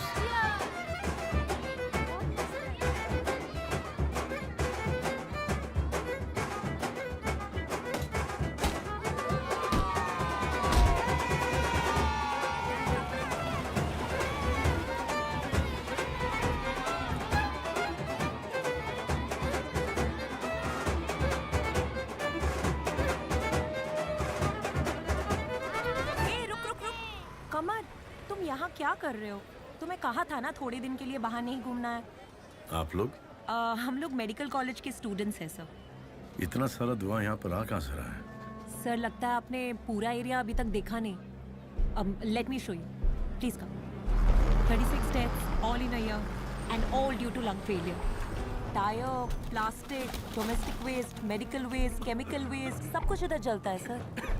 S18: कमर, तुम यहाँ क्या कर रहे हो? तुम्हें कहा था ना थोड़े दिन के लिए बाहर नहीं घूमना है।
S3: आप लोग?
S18: हम लोग मेडिकल कॉलेज के स्टूडेंट्स हैं सर।
S3: इतना सारा धुआं यहाँ पर आ कहाँ से रहा है?
S18: सर लगता है आपने पूरा एरिया अभी तक देखा नहीं। Let me show you, please come. 36 deaths all in a year and all due to lung failure. Tyre, plastic, domestic waste, medical waste, chemical waste, सब कुछ इधर जलता है सर।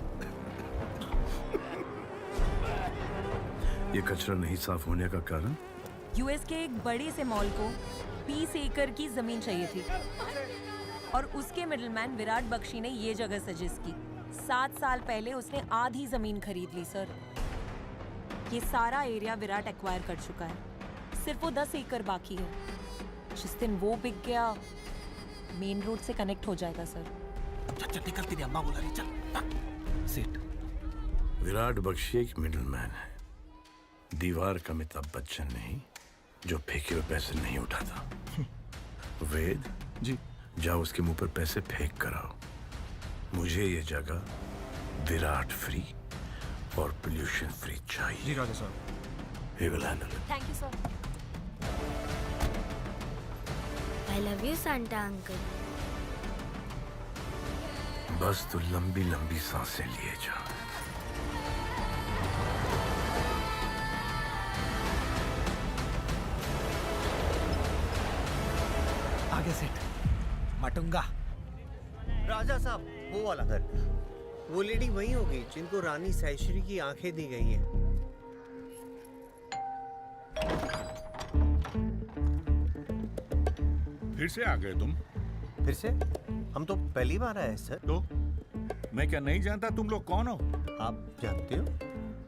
S3: ये कचरा नहीं साफ होने का कारण?
S18: यूएस के एक बड़े से मॉल को 20 एकड़ की जमीन चाहिए थी और उसके मिडलमैन विराट बख्शी ने ये जगह सजेस्ट की। 7 साल पहले उसने आधी जमीन खरीद ली सर। ये सारा एरिया विराट एक्वायर कर चुका है, सिर्फ वो 10 एकड़ बाकी है। जिस दिन वो बिक गया, मेन रोड से कनेक्ट हो जाएगा सर।
S9: चल निकल, तेरी अम्मा बुला रही, चल।
S3: सेठ, विराट बख्शी एक मिडलमैन है, दीवार का अमिताभ बच्चन नहीं जो फेंके हुए पैसे नहीं उठाता। वेद जी, जाओ उसके मुंह पर पैसे फेंक कर आओ। मुझे ये जगह विराट फ्री और पोल्यूशन फ्री चाहिए।
S15: जी राजा साहब।
S3: He will handle it.
S18: Thank you sir.
S4: I love you, Santa uncle.
S3: बस तू लंबी लंबी सांसें लिए जा।
S9: आगे सेठ, मटुंगा।
S14: राजा साहब, वो वाला घर, वो लेडी वही होगी जिनको रानी सैश्री की आंखें दी गई हैं।
S19: फिर से आ गए तुम?
S14: फिर से? हम तो पहली बार आए सर।
S19: तो मैं क्या नहीं जानता तुम लोग कौन हो?
S14: आप जानते हो?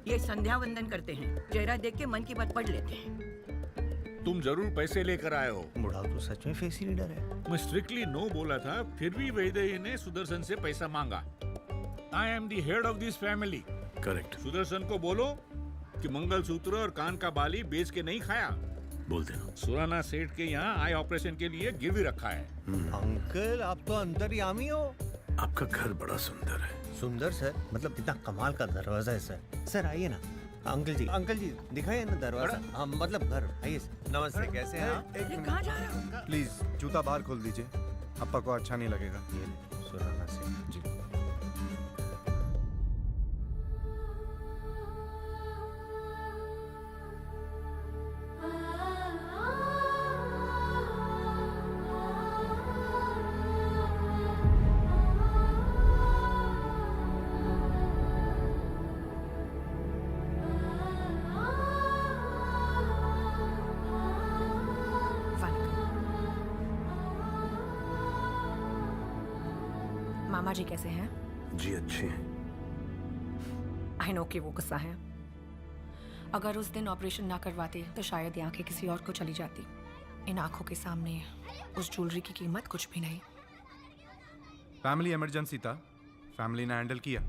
S20: ये संध्या वंदन करते हैं, चेहरा देख के मन की बात पढ़ लेते हैं।
S19: तुम जरूर पैसे लेकर आए हो।
S14: बुढ़ाओ तो सच में फेस रीडर है।
S19: मैं स्ट्रिक्टली नो बोला था, फिर भी वैदेही ने सुदर्शन से पैसा मांगा। I am the head of this family.
S3: Correct.
S19: Sudarshan को बोलो कि मंगलसूत्र और कान का बाली बेच के नहीं खाया।
S3: बोलते हो।
S19: सुराना सेठ के यहाँ आई ऑपरेशन के लिए गिरवी रखा है।
S14: अंकल, आप तो अंतर्यामी हो।
S3: आपका घर बड़ा सुंदर है।
S14: सुंदर सर? मतलब इतना कमाल का दरवाजा है सर। सर आइए ना। अंकल जी दिखाइए ना दरवाजा। हाँ, मतलब घर। आइए। नमस्ते, कैसे हैं आप?
S20: कहाँ जा रहे हो?
S15: प्लीज जूता बाहर खोल दीजिए, अप्पा को अच्छा नहीं लगेगा।
S14: ये सुराना से जी।
S21: मामा जी कैसे हैं?
S3: जी अच्छे हैं।
S21: आई नो कि वो गुस्सा है। अगर उस दिन ऑपरेशन ना करवाते तो शायद ये आंखें किसी और को चली जाती। इन आंखों के सामने उस ज्वेलरी की कीमत कुछ भी नहीं।
S15: फैमिली इमरजेंसी था, फैमिली ने हैंडल किया,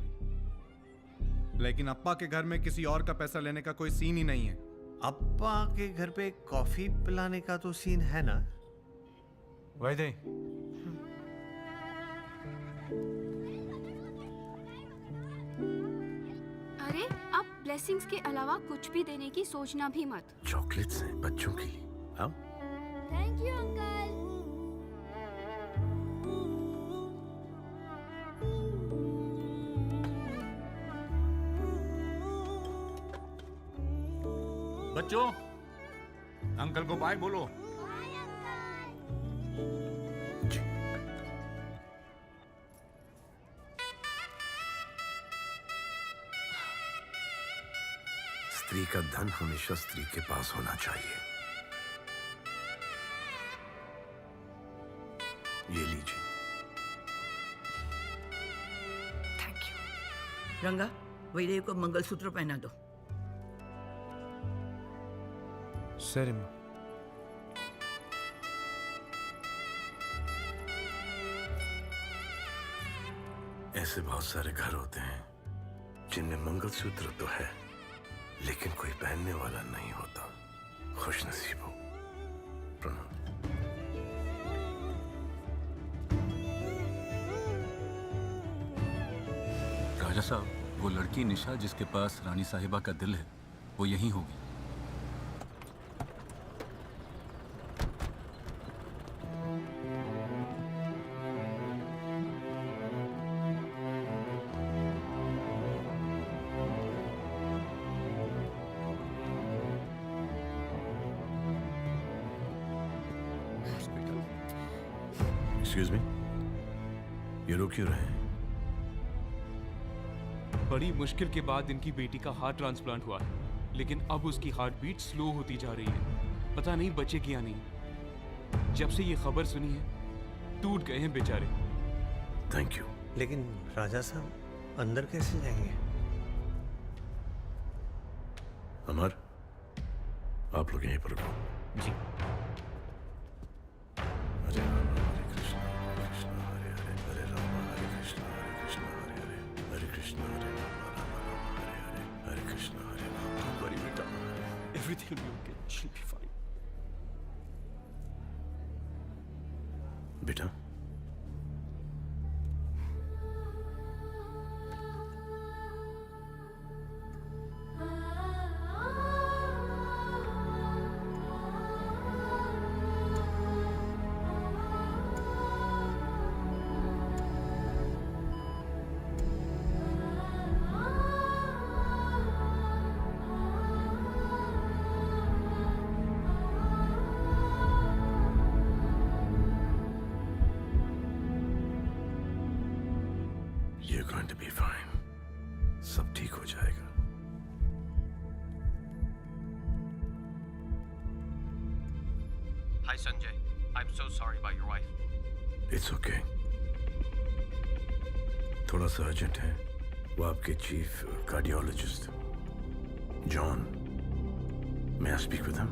S15: लेकिन अप्पा के घर में किसी और का पैसा लेने का कोई सीन ही नहीं है।
S14: अप्पा के घर पे कॉफी पिलाने का तो सीन है ना?
S15: वैदे,
S22: अरे अब ब्लेसिंग्स के अलावा कुछ भी देने की सोचना भी मत।
S3: चॉकलेट्स हैं बच्चों की। आओ।
S4: Thank you uncle.
S19: बच्चों, अंकल को बाय बोलो।
S3: स्त्री का धन हमेशा स्त्री के पास होना चाहिए। ये लीजिए।
S20: रंगा, वैदेही को मंगलसूत्र पहना दो।
S15: सर,
S3: ऐसे बहुत सारे घर होते हैं जिनमें मंगलसूत्र तो है लेकिन कोई पहनने वाला नहीं होता। खुश नसीब हो। प्रणाम।
S23: राजा साहब, वो लड़की निशा जिसके पास रानी साहिबा का दिल है, वो यहीं होगी।
S3: एक्सक्यूज मी, ये रुक क्यों रहे हैं?
S24: बड़ी मुश्किल के बाद इनकी बेटी का हार्ट ट्रांसप्लांट हुआ है, लेकिन अब उसकी हार्ट बीट स्लो होती जा रही है। पता नहीं बचेगी या नहीं। जब से ये खबर सुनी है टूट गए हैं बेचारे।
S3: Thank you.
S14: लेकिन राजा साहब अंदर कैसे जाएंगे?
S3: अमर, आप लोग यहीं पर रुको।
S14: जी।
S3: हरे राम हरे कृष्ण हरे हरे, हरे राम हरे कृष्ण हरे हरे, हरे कृष्ण हरे राम हरे हरे, हरे कृष्ण हरे राम।
S24: Don't worry, बेटा। Everything will be okay. She'll be fine.
S3: बेटा, you're going to be fine. सब ठीक हो जाएगा।
S25: Hi Sanjay, I'm so sorry about your wife.
S3: It's okay. थोड़ा सा अर्जेंट है। वो आपके chief cardiologist John, may I speak with him?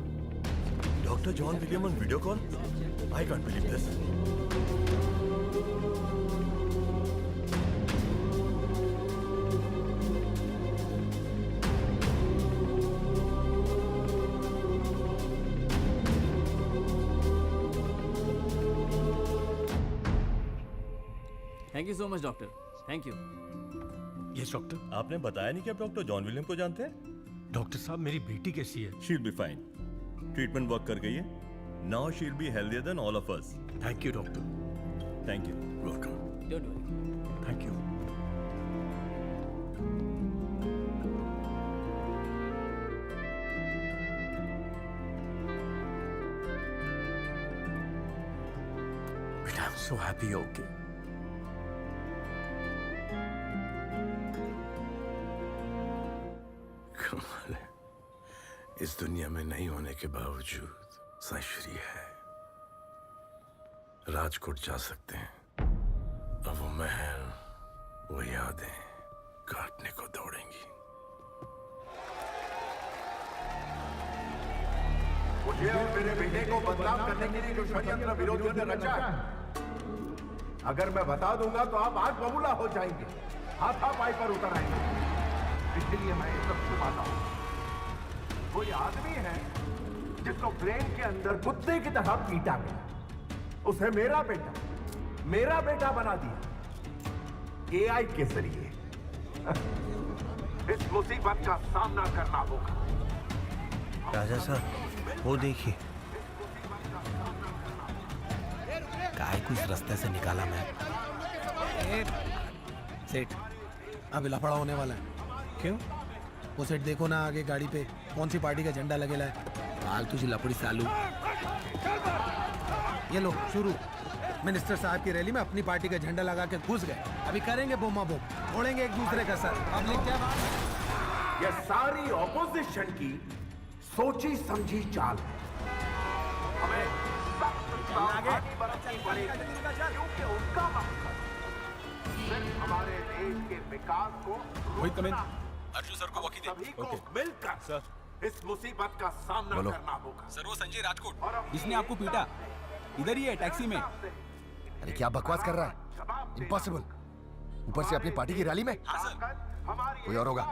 S26: Dr. John William on video call? I can't believe this.
S27: Thank you so much doctor, thank you.
S26: Yes doctor, आपने बताया नहीं कि आप डॉक्टर जॉन विलियम को जानते हैं? डॉक्टर साहब, मेरी बेटी कैसी है? She will be fine. Treatment work कर गई है। Now she will be healthier then all of us. Thank you doctor. Thank you.
S3: Welcome.
S27: Don't worry.
S26: Thank you.
S3: बेटा, I'm so happy you're okay. कमाल है, इस दुनिया में नहीं होने के बावजूद साईश्री है। राजकोट जा सकते हैं, अब वो महल, वो यादें काटने को दौड़ेंगी।
S2: मुझे और मेरे बेटे को बदनाम करने के लिए जो षड्यंत्र विरोधियों ने रचा है, अगर मैं बता दूंगा तो आप आज बबूला हो जाएंगे, हाथापाई पर उतर आएंगे। इसलिए मैं ये सब छुपाता हूं। कोई आदमी है जिसको ब्रेन के अंदर कुत्ते की तरह पीटा गया, उसे मेरा बेटा बना दिया एआई के जरिए। इस मुसीबत का सामना करना होगा।
S14: राजा साहब, वो देखिए।
S9: काय को इस रास्ते से निकाला मैं। सेठ, अब लफड़ा होने वाला है। क्यों? वो सेठ देखो ना, आगे गाड़ी पे कौन सी पार्टी का झंडा लगेला है। हाल तुझी लपड़ी सालू। ये लो शुरू। मिनिस्टर साहब की रैली में अपनी पार्टी का झंडा लगा के घुस गए। अभी करेंगे बोमा बोम, फोड़ेंगे एक दूसरे का सर। पब्लिक क्या बात?
S2: ये सारी ऑपोजिशन की सोची समझी चाल है। हमें सावधानी बरतनी पड़ेगी, क्योंकि उनका मकसद सिर्फ हमारे देश के विकास को रोकना है।
S26: अर्जुन सर को वकी दे।
S2: सभी को मिलकर सर इस मुसीबत का सामना करना होगा।
S26: सर वो संजय राजकोट,
S9: जिसने आपको पीटा, इधर ही है टैक्सी में।
S5: अरे क्या बकवास कर रहा है? इम्पॉसिबल। ऊपर से अपनी पार्टी की रैली में।
S26: हाँ सर।
S5: कोई और होगा।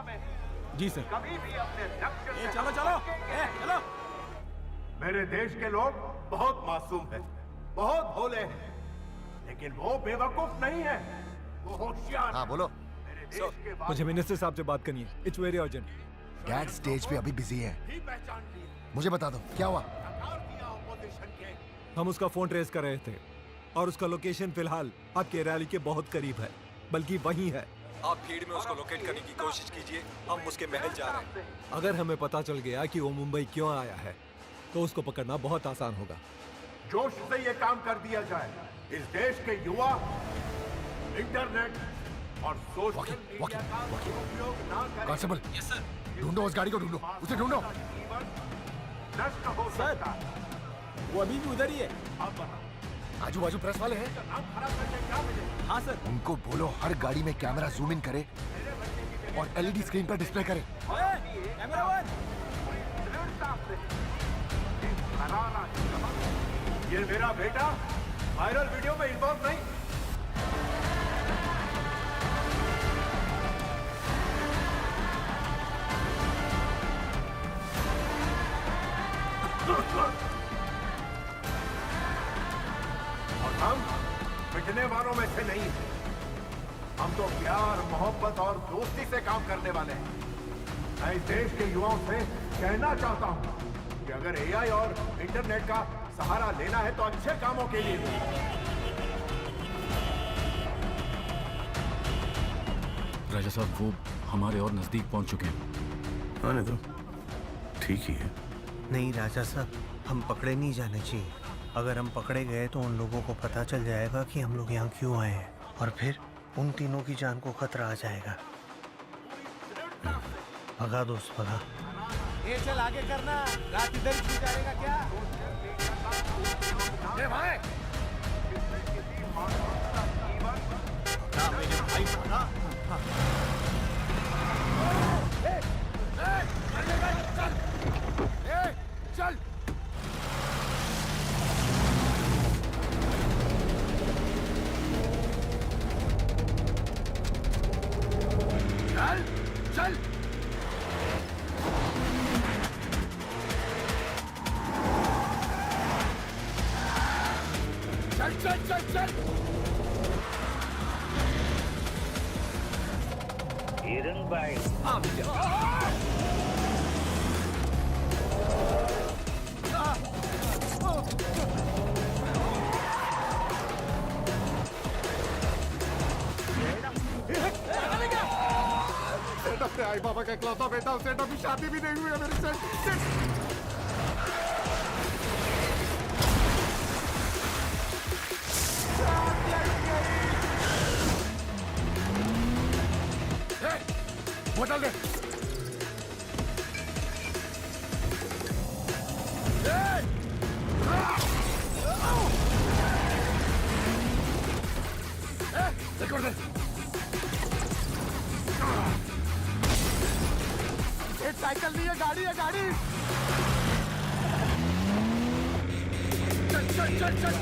S9: जी सर।
S2: कभी भी अपने लक्ष्य
S9: चलो चलो चलो।
S2: मेरे देश के लोग बहुत मासूम हैं, बहुत भोले हैं, लेकिन वो बेवकूफ नहीं है, वो होशियार।
S5: हाँ बोलो।
S9: मुझे मिनिस्टर साहब से बात करनी है। It's very urgent.
S5: Dad stage पे अभी बिजी है। मुझे बता दो क्या हुआ।
S9: हम उसका फोन ट्रेस कर रहे थे और उसका लोकेशन फिलहाल आपके रैली के बहुत करीब है, बल्कि वहीं है। आप भीड़ में उसको लोकेट करने की कोशिश कीजिए। हम उसके महल जा रहे हैं। अगर हमें पता चल गया कि वो मुंबई क्यों आया है तो उसको पकड़ना बहुत आसान होगा।
S2: जोश से ये काम कर दिया जाए। इस देश के युवा इंटरनेट और सोशल मीडिया का उपयोग ना करें।
S5: कांस्टेबल, ढूंढो उस गाड़ी को, ढूंढो उसे, ढूंढो।
S2: नष्ट हो सकता है।
S9: वो अभी भी उधर ही है।
S5: आजू बाजू प्रेस वाले हैं।
S9: हाँ सर।
S5: उनको बोलो हर गाड़ी में कैमरा जूम इन करे और एलईडी स्क्रीन पर डिस्प्ले करे।
S2: ये मेरा बेटा वायरल वीडियो में इन्वॉल्व नहीं। और हम मिटने वालों में से नहीं हैं। हम तो प्यार, मोहब्बत और दोस्ती से काम करने वाले हैं। मैं इस देश के युवाओं से कहना चाहता हूं कि अगर एआई और इंटरनेट का सहारा लेना है तो अच्छे कामों के लिए।
S23: राजा साहब, वो हमारे और नजदीक पहुंच चुके हैं।
S3: आने दो, ठीक ही है।
S14: नहीं राजा साहब, हम पकड़े नहीं जाने चाहिए। अगर हम पकड़े गए तो उन लोगों को पता चल जाएगा कि हम लोग यहाँ क्यों आए हैं और फिर उन तीनों की जान को खतरा आ जाएगा। भगा दोस्त भगा।
S9: ये चल आगे करना। रात इधर ही गुजारेगा क्या?
S2: ये भाई
S9: मेरे भाई भगा।
S2: चल। चल चल। चल चल चल चल।
S6: हिरन भाई।
S2: अपने आई बाबा का इकलौता बेटा, उसे अभी शादी भी नहीं हुई है मेरे से। बोतल दे।
S9: एक साइकिल नहीं है, गाड़ी है, गाड़ी। चल चल चल चल।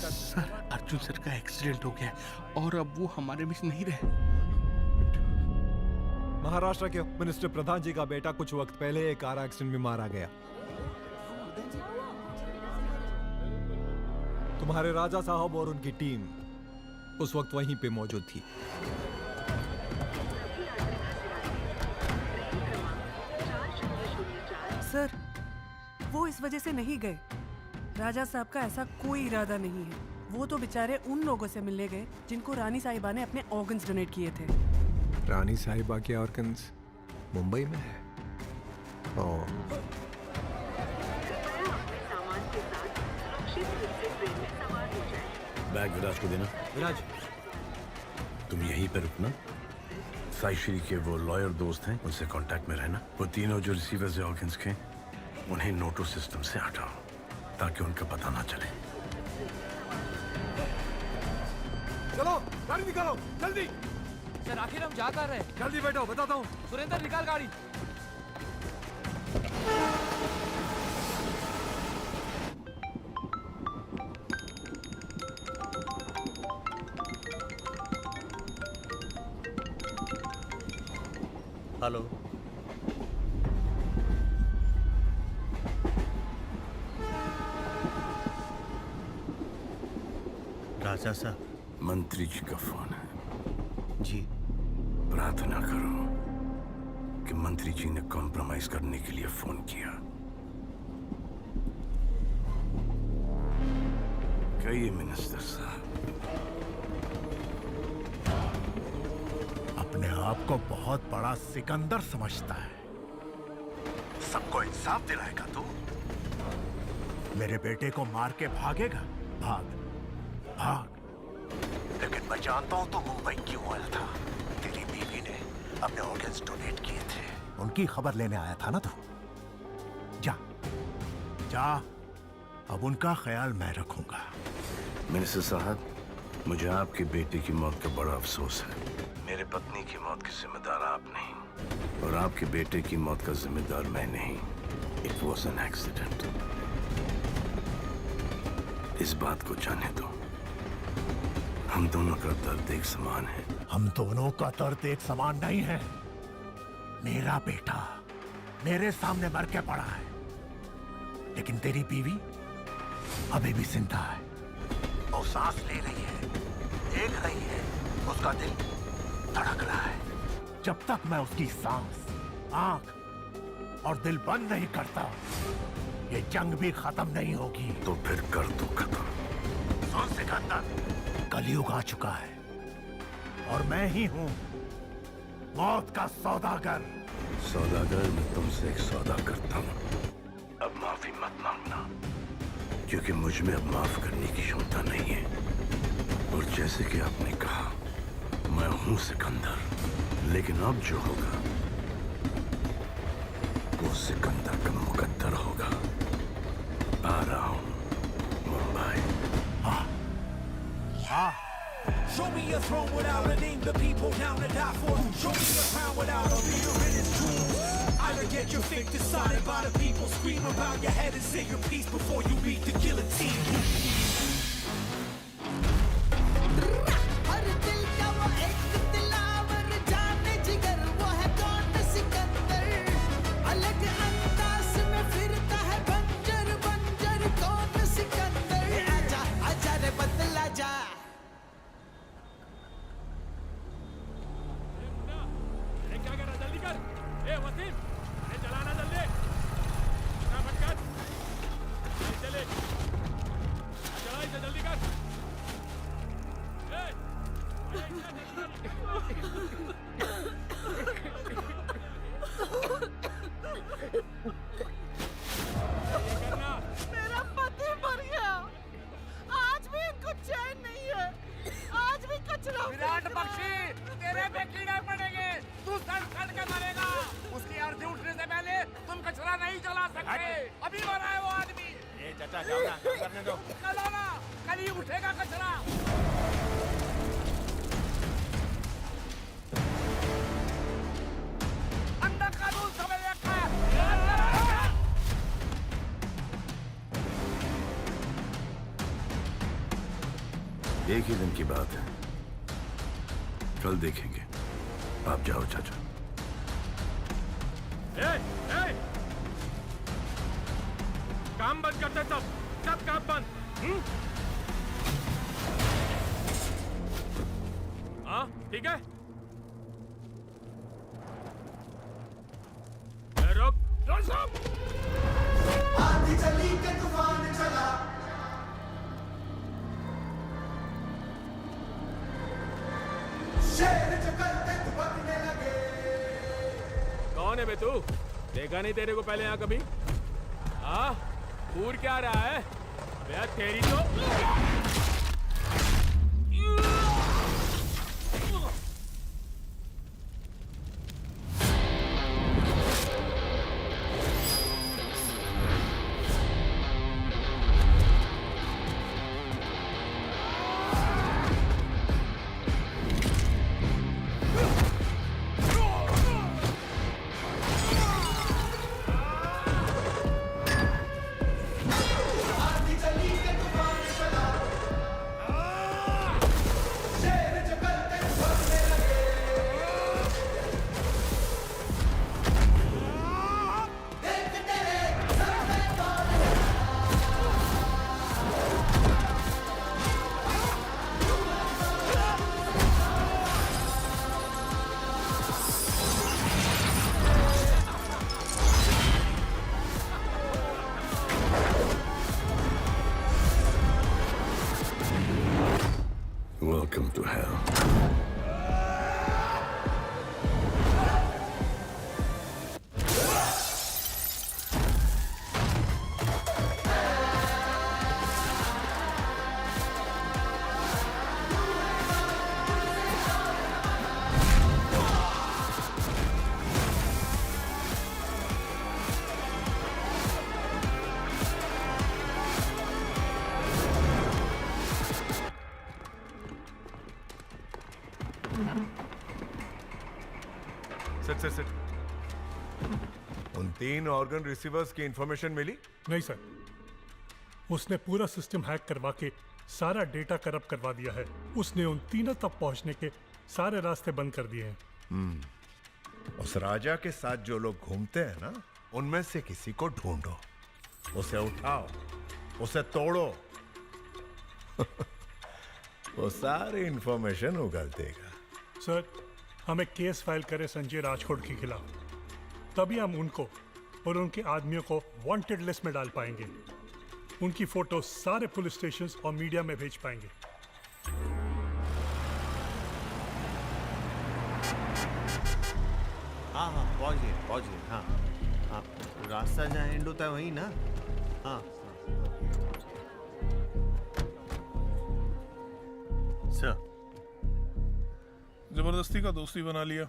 S6: सर, अर्जुन सर का एक्सीडेंट हो गया और अब वो हमारे बीच नहीं रहे।
S7: महाराष्ट्र के मिनिस्टर प्रधान जी का बेटा कुछ वक्त पहले एक कार एक्सीडेंट में मारा गया। तुम्हारे राजा साहब और उनकी टीम उस वक्त वहीं पे मौजूद थी।
S8: सर, वो इस वजह से नहीं गए। राजा साहब का ऐसा कोई इरादा नहीं है। वो तो बेचारे उन लोगों से मिलने गए जिनको रानी साहिबा ने अपने ऑर्गन्स डोनेट किए थे।
S7: रानी साहिबा के ऑर्गन्स मुंबई में है। ओह।
S3: बैग विराज को देना।
S7: विराज,
S3: तुम यहीं पे रुकना। साई श्री के वो लॉयर दोस्त हैं, उनसे कांटेक्ट में रहना। वो तीनों जो रिसीवर्स है ऑर्गन्स के, उन्हें नोटो सिस्टम से हटाओ ताकि उनका पता ना चले।
S7: चलो गाड़ी निकालो जल्दी।
S27: सर आखिर हम जा कर रहे हैं।
S7: जल्दी बैठो, बताता हूँ।
S27: सुरेंद्र निकाल गाड़ी।
S14: हेलो, राजा साहब।
S3: मंत्री जी का फोन है।
S14: जी।
S3: प्रार्थना करो कि मंत्री जी ने कॉम्प्रोमाइज करने के लिए फोन किया। कहिए मिनिस्टर साहब।
S2: अपने आप को बहुत बड़ा सिकंदर समझता है। सबको इंसाफ दिलाएगा तू। मेरे बेटे को मार के भागेगा। भाग भाग। लेकिन मैं जानता हूं तू मुंबई क्यों आया था। तेरी बीवी ने अपने ऑर्गन्स डोनेट किए थे। उनकी खबर लेने आया था ना तू। जा जा, अब उनका ख्याल मैं रखूंगा।
S3: मिनिस्टर साहब, मुझे आपके बेटे की मौत का बड़ा अफसोस है। मेरे पत्नी की मौत की जिम्मेदार आप नहीं और आपके बेटे की मौत का जिम्मेदार मैं नहीं। It was an accident. इस बात को जाने दो। हम दोनों का दर्द एक समान है।
S2: हम दोनों का दर्द एक समान नहीं है। मेरा बेटा मेरे सामने मर के पड़ा है, लेकिन तेरी बीवी अभी भी जिंदा है। वो सांस ले रही है, देख रही है, उसका दिल धड़क रहा है। जब तक मैं उसकी सांस, आंख और दिल बंद नहीं करता, ये जंग भी खत्म नहीं होगी।
S3: तो फिर कर दो खत्म।
S2: सुन सिकंदर, कलयुग आ चुका है और मैं ही हूं मौत का सौदागर।
S3: सौदागर, मैं तुमसे एक सौदा करता हूं। अब माफी मत मांगना, क्योंकि मुझ में अब माफ करने की क्षमता नहीं है। और जैसे कि आपने कहा, मैं हूं सिकंदर, लेकिन अब जो होगा वो सिकंदर का मुकद्दर होगा। आ रहा हूं Mumbai.
S10: Show me a throne without a name, the people down to die for. Show me a crown without a leader in its jewels. Either get your fate decided by the people. Scream about your head and say your piece before you meet the guillotine. हर दिल का वो एक दिलावर जाने जिगर, वो है कौन सिकंदर। अलग अंदाज में फिरता है बंजर बंजर, कौन सिकंदर। आजा आजा रे बदला जा।
S19: ए वसीम, ये चलाना जल्दी। फटाफट कर। चले। चला इसे जल्दी कर। चला सकते। अभी मरा है वो आदमी।
S6: ए चाचा जाओ ना, काम करने दो।
S19: चलो ना, कल ही उठेगा कचरा। अंदर कानून समझ रखा है।
S3: एक ही दिन की बात है, कल देखेंगे। आप जाओ चाचा।
S26: काम बंद करते सब काम बंद। हाँ ठीक है। रुक
S10: आंधी चली के तूफान चला, शेर जो करते दुबकने लगे।
S26: कौन है बे तू? देखा नहीं तेरे को पहले यहाँ कभी? हाँ पूर क्या रहा है? बे तेरी तो
S10: आंधी चली के तूफान चला, शेर जो करते दुबकने लगे। देख तेरे सर पे कौन है?
S3: Welcome to hell.
S7: सिट। उन 3 ऑर्गन रिसीवर्स की इंफॉर्मेशन मिली?
S1: नहीं सर, उसने पूरा सिस्टम हैक करवा के सारा डेटा करप्ट करवा दिया है। उसने उन तीनों तक पहुंचने के सारे रास्ते बंद कर दिए हैं।
S2: उस राजा के साथ जो लोग घूमते हैं ना, उनमें से किसी को ढूंढो, उसे उठाओ, उसे तोड़ो। वो सारी इंफॉर्मेशन उगल देगा।
S1: सर, हमें केस फाइल करें संजय राजकोट के खिलाफ, तभी हम उनको और उनके आदमियों को वांटेड लिस्ट में डाल पाएंगे। उनकी फोटो सारे पुलिस स्टेशन और मीडिया में भेज पाएंगे।
S14: हाँ पहुंचिए। हाँ हाँ, रास्ता जहाँ एंड होता है वही ना? हाँ सर।
S11: जबरदस्ती का दोस्ती बना लिया,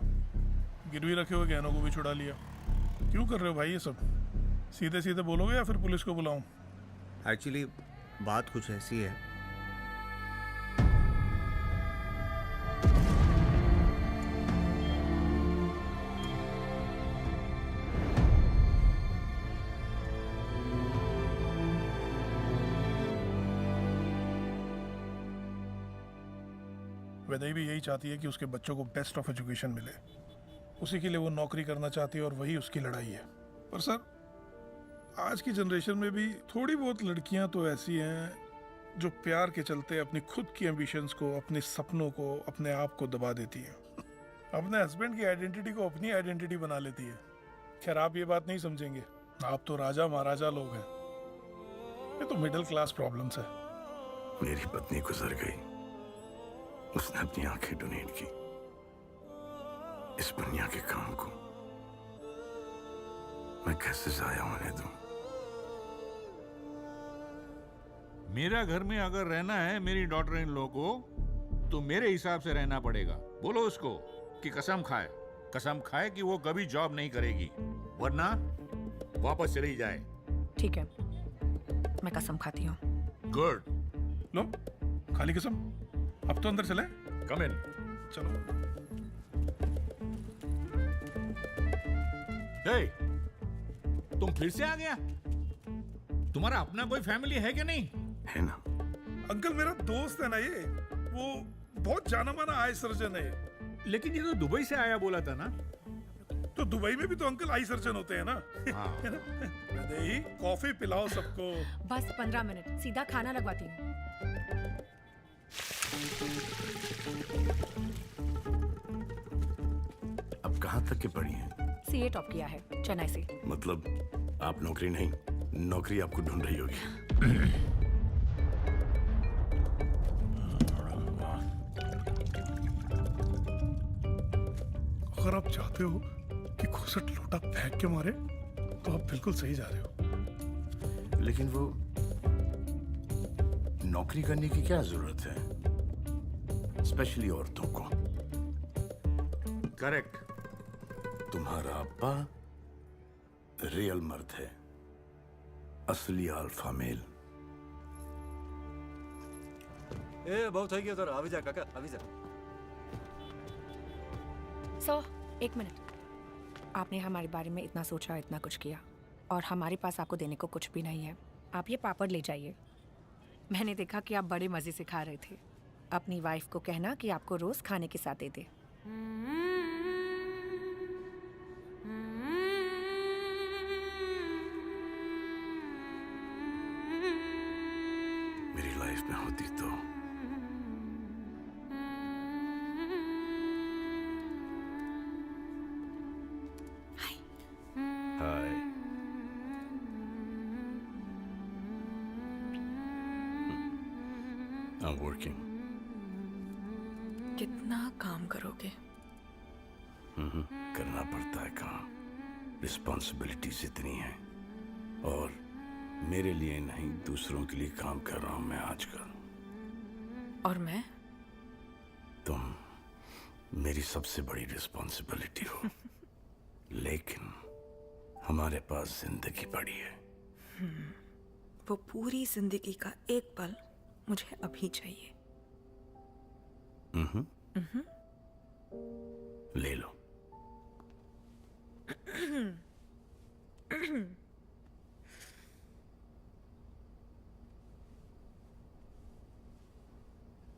S11: गिरवी रखे हुए गहनों को भी छुड़ा लिया। क्यों कर रहे हो भाई ये सब? सीधे सीधे बोलोगे या फिर पुलिस को बुलाऊं?
S14: एक्चुअली बात कुछ ऐसी है।
S11: वैदई भी यही चाहती है कि उसके बच्चों को बेस्ट ऑफ एजुकेशन मिले। उसी के लिए वो नौकरी करना चाहती है और वही उसकी लड़ाई है। पर सर, आज की जनरेशन में भी थोड़ी बहुत लड़कियां तो ऐसी हैं जो प्यार के चलते अपनी खुद की एम्बिशंस को, अपने सपनों को, अपने आप को दबा देती हैं। अपने हस्बैंड की आइडेंटिटी को अपनी आइडेंटिटी बना लेती है। खैर, आप ये बात नहीं समझेंगे, आप तो राजा महाराजा लोग हैं। ये तो मिडिल क्लास प्रॉब्लम्स है।
S3: मेरी पत्नी गुजर गई, उसने अपनी आंखें डोनेट की। इस दुनिया के काम को मैं कैसे जाया होने दूं?
S19: मेरा घर में अगर रहना है मेरी डॉटर इन लॉ को, तो मेरे हिसाब से रहना पड़ेगा। बोलो उसको कि कसम खाए कि वो कभी जॉब नहीं करेगी, वरना वापस चली जाए।
S12: ठीक है, मैं कसम खाती हूँ।
S19: गुड।
S11: लो, खाली कसम। अब तो अंदर चले।
S19: कम इन।
S11: चलो।
S19: हे, तुम फिर से आ गया? तुम्हारा अपना कोई फैमिली है कि नहीं?
S3: है ना।
S11: अंकल मेरा दोस्त है ना ये, वो बहुत जाना माना आई सर्जन है।
S19: लेकिन ये तो दुबई से आया बोला था ना?
S11: तो दुबई में भी तो अंकल आई सर्जन होते हैं ना। है ना? दही, कॉफी पिलाओ सबको।
S12: बस 15 मिनट, सीधा खाना लगवाती हूँ।
S3: अब कहाँ तक के पढ़ी हैं?
S12: सीए टॉप किया है चेन्नई से।
S3: मतलब आप नौकरी नहीं, नौकरी आपको ढूंढ रही होगी।
S11: अगर आप चाहते हो कि घुसट लोटा फेंक के मारे तो आप बिल्कुल सही जा रहे हो।
S3: लेकिन वो नौकरी करने की क्या जरूरत है, स्पेशली औरतों को।
S19: करेक्ट।
S3: तुम्हारा अब्बा रियल मर्द है, असली अल्फा मेल।
S13: ए बहुत થઈ ગયો તારો, આવી જા કાકા, આવી જા।
S12: सो 1 मिनट, आपने हमारे बारे में इतना सोचा, इतना कुछ किया, और हमारे पास आपको देने को कुछ भी नहीं है। आप ये पापड़ ले जाइए। मैंने देखा कि आप बड़े मज़े से खा रहे थे। अपनी वाइफ को कहना कि आपको रोज़ खाने के साथ दे दे।
S3: मेरी लाइफ में होती तो हाय। I'm working.
S12: कितना काम करोगे?
S3: करना पड़ता है काम, रिस्पॉन्सिबिलिटीज इतनी है। और मेरे लिए नहीं, दूसरों के लिए काम कर रहा हूं मैं आजकल।
S12: और मैं?
S3: तुम मेरी सबसे बड़ी रिस्पॉन्सिबिलिटी हो। लेकिन हमारे पास जिंदगी पड़ी है।
S12: वो पूरी जिंदगी का एक पल मुझे अभी चाहिए।
S3: ले लो।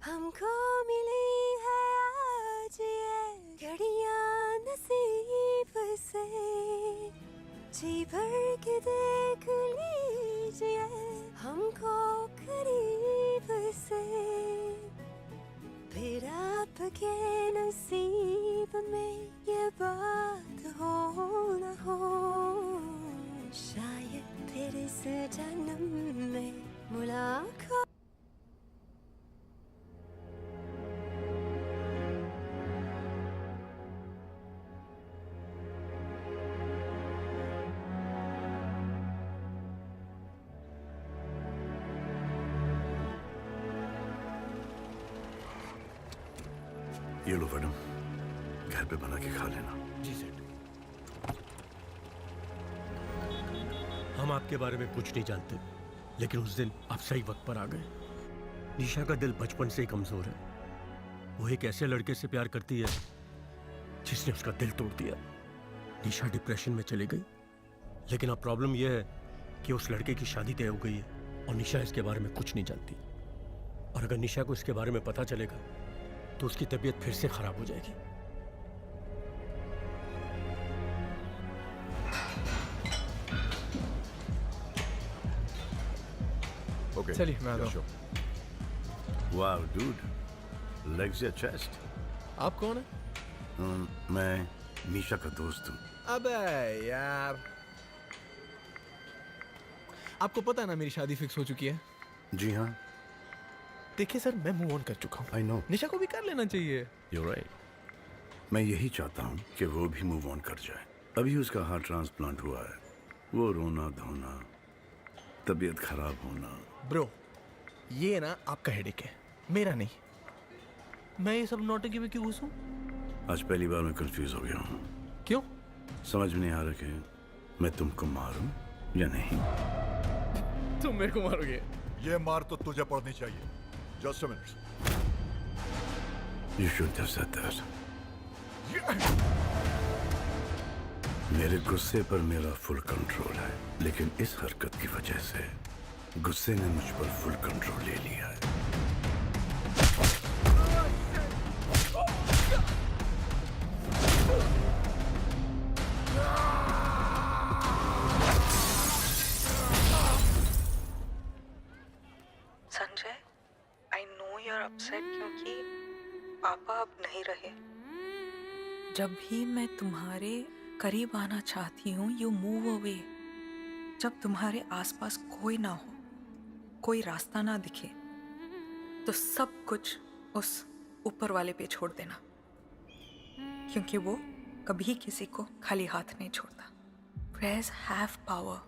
S10: हमको मिली है आज ये घड़ियां नसीब से, जी भर के देख लीजिए हमको करीब से। फिर आपके नसीब में ये बात हो न हो, शायद फिर इस जन्म में मुलाकात।
S3: ये लो मैडम, घर पे बना के खा लेना।
S13: जी सेठ। हम आपके बारे में कुछ नहीं जानते, लेकिन उस दिन आप सही वक्त पर आ गए। निशा का दिल बचपन से ही कमजोर है। वो एक ऐसे लड़के से प्यार करती है जिसने उसका दिल तोड़ दिया। निशा डिप्रेशन में चली गई, लेकिन अब प्रॉब्लम यह है कि उस लड़के की शादी तय हो गई है और निशा इसके बारे में कुछ नहीं जानती। और अगर निशा को इसके बारे में पता चलेगा तो उसकी तबीयत फिर से खराब हो जाएगी।
S7: ओके, चलिए मैं आता हूँ।
S3: वाओ डूड, लेग्स या चेस्ट।
S7: आप कौन है?
S3: मैं निशा का दोस्त हूँ।
S7: अबे यार, आपको पता है ना मेरी शादी फिक्स हो चुकी है।
S3: जी हाँ।
S7: देखिए सर, मैं मूव ऑन कर चुका हूँ।
S3: I know.
S7: निशा को भी कर लेना चाहिए।
S3: You're right। मैं यही चाहता हूँ कि वो भी मूव ऑन कर जाए। अभी उसका हार्ट ट्रांसप्लांट हुआ है। वो रोना धोना, तबीयत खराब होना।
S7: ब्रो, ये ना आपका हेडेक है, मेरा नहीं। मैं ये सब नौटंकी में क्यों घुसूं?
S3: आज पहली बार मैं कंफ्यूज हो गया हूँ।
S7: क्यों?
S3: समझ में नहीं आ रहा कि मैं तुमको मारूं या नहीं?
S27: तुम मेरे को मारोगे?
S4: ये मार तो तुझे पड़नी चाहिए। Just a minute.
S3: You shouldn't have said that. मेरे गुस्से पर मेरा फुल कंट्रोल है, लेकिन इस हरकत की वजह से गुस्से ने मुझ पर फुल कंट्रोल ले लिया है।
S12: Sanjay, I know you are upset क्योंकि पापा अब नहीं रहे। जब भी मैं तुम्हारे करीब आना चाहती हूँ यू मूव अवे। जब तुम्हारे आसपास कोई ना हो, कोई रास्ता ना दिखे, तो सब कुछ उस ऊपर वाले पे छोड़ देना, क्योंकि वो कभी किसी को खाली हाथ नहीं छोड़ता। Prayers have power.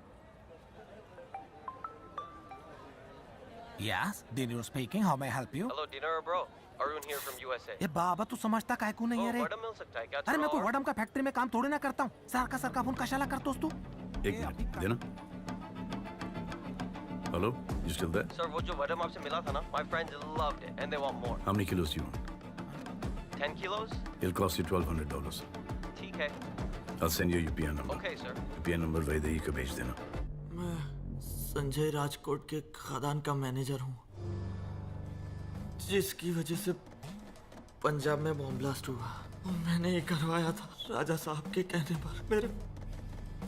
S9: Yes, Dinner speaking. How may I help you?
S25: Hello, Dinner bro. Arun here from USA.
S9: ये बाबा तू समझता काय को नहीं है रे?
S25: वडम मिल सकता है क्या?
S9: अरे मैं कोई वडम का फैक्ट्री में काम थोड़ी ना करता हूँ। सरका फोन कशाला करतोस तू?
S3: एक मिनट देना। Hello, you still there?
S25: Sir, वो जो वडम आपसे मिला था ना, my friends loved it and they want more.
S3: How many kilos do you want?
S25: 10 kilos?
S3: It'll cost you $1,200.
S25: ठीक है.
S3: I'll send you UPN number.
S25: Okay, sir.
S3: UPN number Vaidehi को भेज देना।
S16: मैं संजय राजकोट के खदान का मैनेजर हूँ, जिसकी वजह से पंजाब में बॉम्ब ब्लास्ट हुआ। मैंने ये करवाया था राजा साहब के कहने पर। मेरे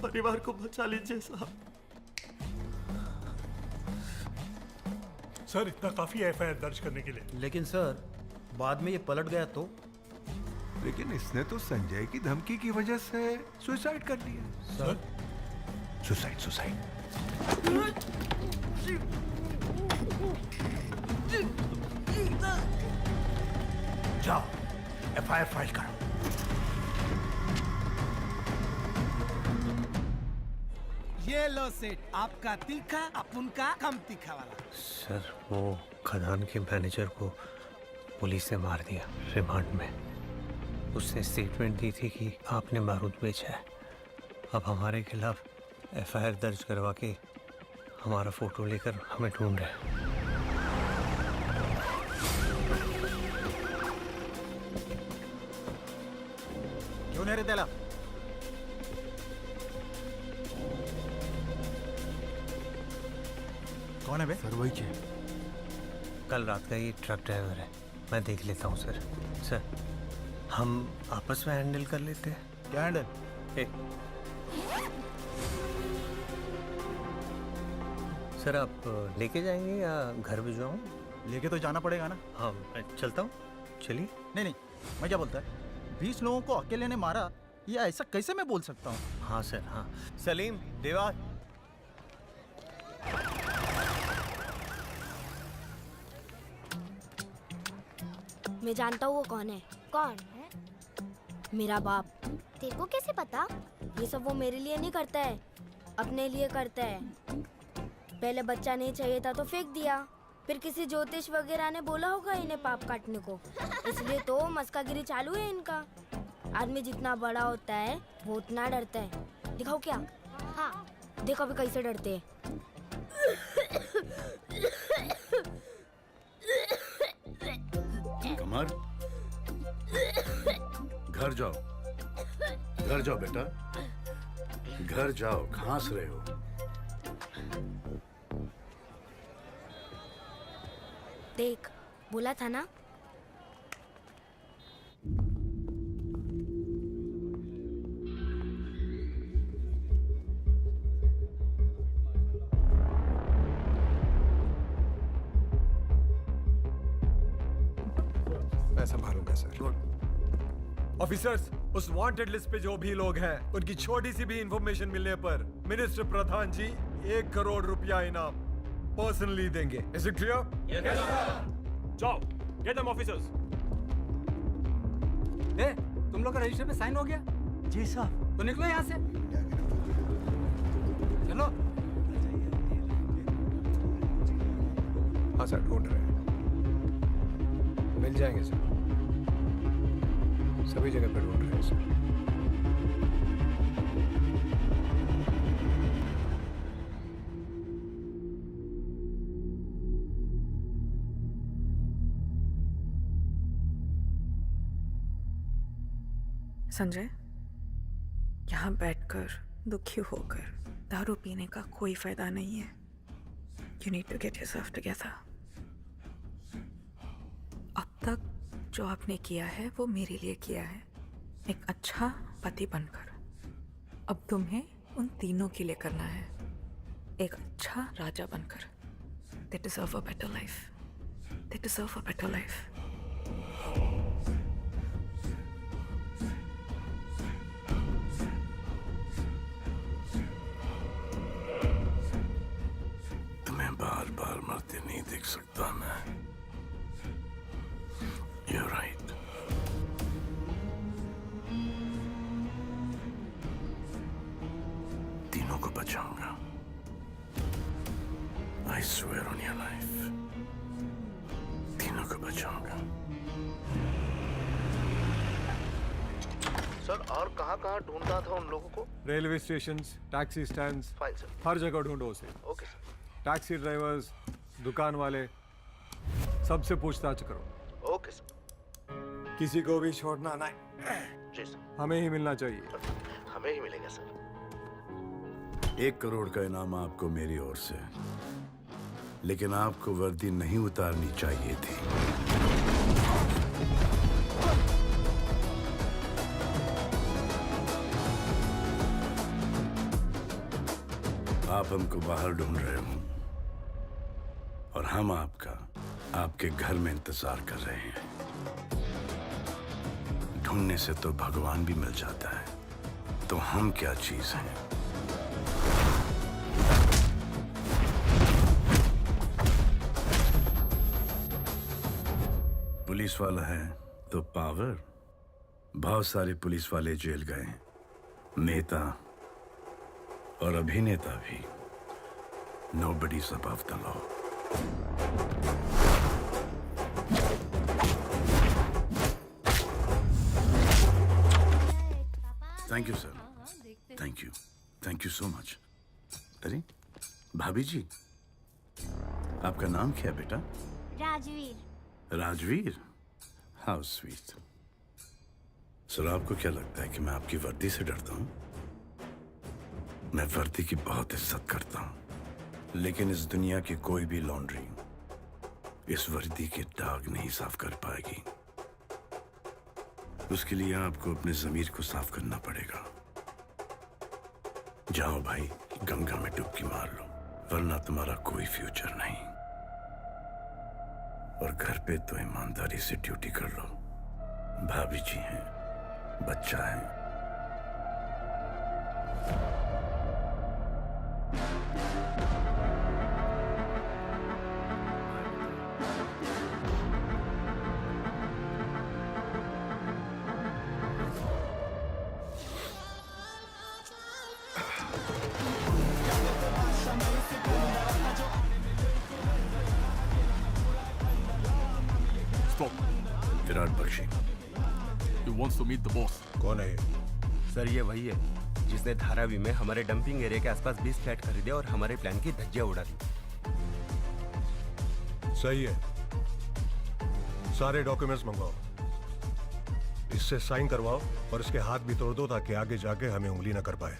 S16: परिवार को बचा लीजिए साहब।
S1: सर, इतना काफी एफआईआर दर्ज करने के लिए।
S14: लेकिन सर, बाद में ये पलट गया तो?
S7: लेकिन इसने तो संजय की धमकी की वजह से सुसाइड कर लिया।
S1: Sir,
S7: suicide.
S9: जाओ, एफआईआर फाइल करो। ये लो सेठ, आपका तीखा, अपन का कम तीखा वाला।
S14: सर, वो खदान के मैनेजर को पुलिस ने मार दिया रिमांड में। उसने स्टेटमेंट दी थी कि आपने बारूद बेचा है। अब हमारे खिलाफ एफआईआर दर्ज करवा के हमारा फोटो लेकर हमें ढूंढ रहे हैं।
S9: क्यों नहीं रे तेला? कौन है बे?
S14: सर, वही है। कल रात का ये ट्रक ड्राइवर है। मैं देख लेता हूँ सर। सर, हम आपस में हैंडल कर लेते हैं।
S9: क्या हैंडल?
S14: सर, आप लेके जाएंगे या घर भिजवाऊँ?
S9: लेके तो जाना पड़ेगा ना।
S14: हाँ, मैं चलता हूँ। चलिए।
S9: नहीं, मैं क्या बोलता है, 20 लोगों को अकेले ने मारा, ये ऐसा कैसे मैं बोल सकता हूँ?
S14: हाँ सर, हाँ। सलीम, देवा।
S17: मैं जानता हूँ वो कौन है। कौन है? मेरा बाप। तेरे को कैसे पता? ये सब वो मेरे लिए नहीं करता है, अपने लिए करता है। पहले बच्चा नहीं चाहिए था तो फेंक दिया, फिर किसी ज्योतिष वगैरह ने बोला होगा इन्हें पाप काटने को, इसलिए तो मस्कागिरी चालू है इनका। आदमी जितना बड़ा होता है वो उतना डरता है। दिखाओ क्या? हाँ, देखो अभी कैसे डरते हैं।
S3: कमर, घर जाओ बेटा, घर जाओ। कहाँ से रहे हो?
S17: देख, बोला था ना।
S7: मैं संभालूंगा सर।
S18: ऑफिसर्स, उस वांटेड लिस्ट पे जो भी लोग हैं, उनकी छोटी सी भी इंफॉर्मेशन मिलने पर मिनिस्टर प्रधान जी 1 करोड़ रुपया इनाम पर्सनली देंगे। Is it clear?
S24: जाओ, गेट देम ऑफिसर्स।
S9: तुम लोग का रजिस्टर पे साइन हो गया? जी साहब। तो निकलो यहाँ से। चलो।
S7: हाँ सर, ढूंढ रहे हैं। मिल जाएंगे सर, सभी जगह पे ढूंढ रहे हैं सर।
S12: संजय, यहाँ बैठकर दुखी होकर दारू पीने का कोई फायदा नहीं है। You need to get yourself together. अब तक जो आपने किया है वो मेरे लिए किया है, एक अच्छा पति बनकर। अब तुम्हें उन तीनों के लिए करना है, एक अच्छा राजा बनकर। They deserve a better life. They deserve a better life.
S3: तुम्हें बार बार मरते नहीं देख सकता मैं। You're right. तीनों को बचाऊंगा। I swear on your life. तीनों को बचाऊंगा।
S5: सर, और कहाँ ढूंढना था उन लोगों को?
S18: Railway stations, taxi stands,
S5: file sir.
S18: हर जगह ढूंढो उसे।
S5: Okay sir.
S18: टैक्सी ड्राइवर्स, दुकान वाले, सबसे पूछताछ करो।
S5: Okay sir.
S18: किसी को भी छोड़ना नहीं।
S5: जी सर।
S18: हमें ही मिलना चाहिए।
S5: हमें ही मिलेगा सर।
S3: 1 करोड़ का इनाम आपको मेरी ओर से, लेकिन आपको वर्दी नहीं उतारनी चाहिए थी। आप हमको बाहर ढूंढ रहे हो और हम आपका आपके घर में इंतजार कर रहे हैं। ढूंढने से तो भगवान भी मिल जाता है, तो हम क्या चीज हैं? पुलिस वाला है तो पावर। बहुत सारे पुलिस वाले जेल गए, नेता और अभिनेता भी। Nobody's above the law. Thank you sir, thank you so much. अरे भाभी जी, आपका नाम क्या है बेटा?
S17: Rajveer.
S3: Rajveer, how sweet. Sir, आपको क्या लगता है कि मैं आपकी वर्दी से डरता हूं? मैं वर्दी की बहुत इज्जत करता हूं, लेकिन इस दुनिया की कोई भी लॉन्ड्री इस वर्दी के दाग नहीं साफ कर पाएगी। उसके लिए आपको अपने जमीर को साफ करना पड़ेगा। जाओ भाई, गंगा में डुबकी मार लो, वरना तुम्हारा कोई फ्यूचर नहीं। और घर पे तो ईमानदारी से ड्यूटी कर लो। भाभी जी हैं, बच्चा है। Virat Bakshi.
S6: He wants to meet the boss.
S18: कौन है ये?
S8: सर, ये वही है जिसने धारावी में हमारे डंपिंग एरिया के आसपास 20 फ्लैट खरीदे और हमारे प्लान की धज्जियां उड़ा दी।
S18: सही है, सारे डॉक्यूमेंट्स मंगवाओ, इससे साइन करवाओ और इसके हाथ भी तोड़ दो ताकि आगे जाके हमें उंगली न कर पाए।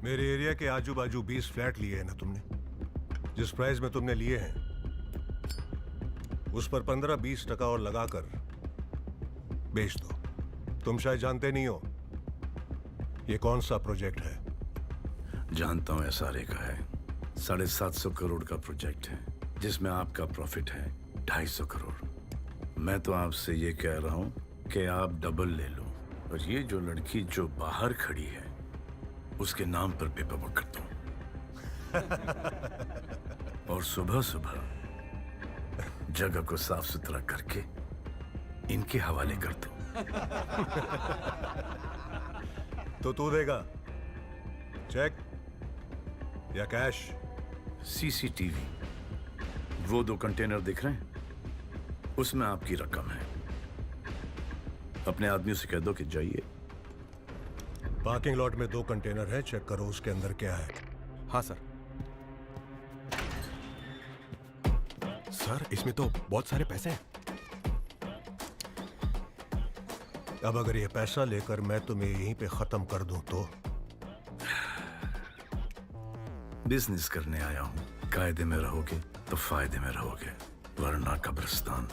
S18: मेरे एरिया के आजू बाजू 20 फ्लैट लिए हैं ना तुमने? जिस प्राइस में तुमने लिए हैं उस पर 15-20% और लगाकर बेच दो। तुम शायद जानते नहीं हो ये कौन सा प्रोजेक्ट है।
S3: जानता हूं, SRA का है। 750 करोड़ का प्रोजेक्ट है, जिसमें आपका प्रॉफिट है 250 करोड़। मैं तो आपसे ये कह रहा हूं कि आप डबल ले लो, और ये जो लड़की जो बाहर खड़ी है उसके नाम पर पेपर वर्क कर दो। और सुबह सुबह जगह को साफ सुथरा करके इनके हवाले कर दो।
S18: तो तू देगा चेक या कैश?
S3: CCTV, वो 2 कंटेनर दिख रहे हैं, उसमें आपकी रकम है। अपने आदमियों से कह दो कि जाइए।
S2: पार्किंग लॉट में 2 कंटेनर है, चेक करो उसके अंदर क्या है।
S18: हाँ सर।
S2: सर इसमें तो बहुत सारे पैसे हैं। अब अगर ये पैसा लेकर मैं तुम्हें यहीं पे खत्म कर दूं तो?
S3: बिजनेस करने आया हूं, कायदे में रहोगे तो फायदे में रहोगे, वरना कब्रिस्तान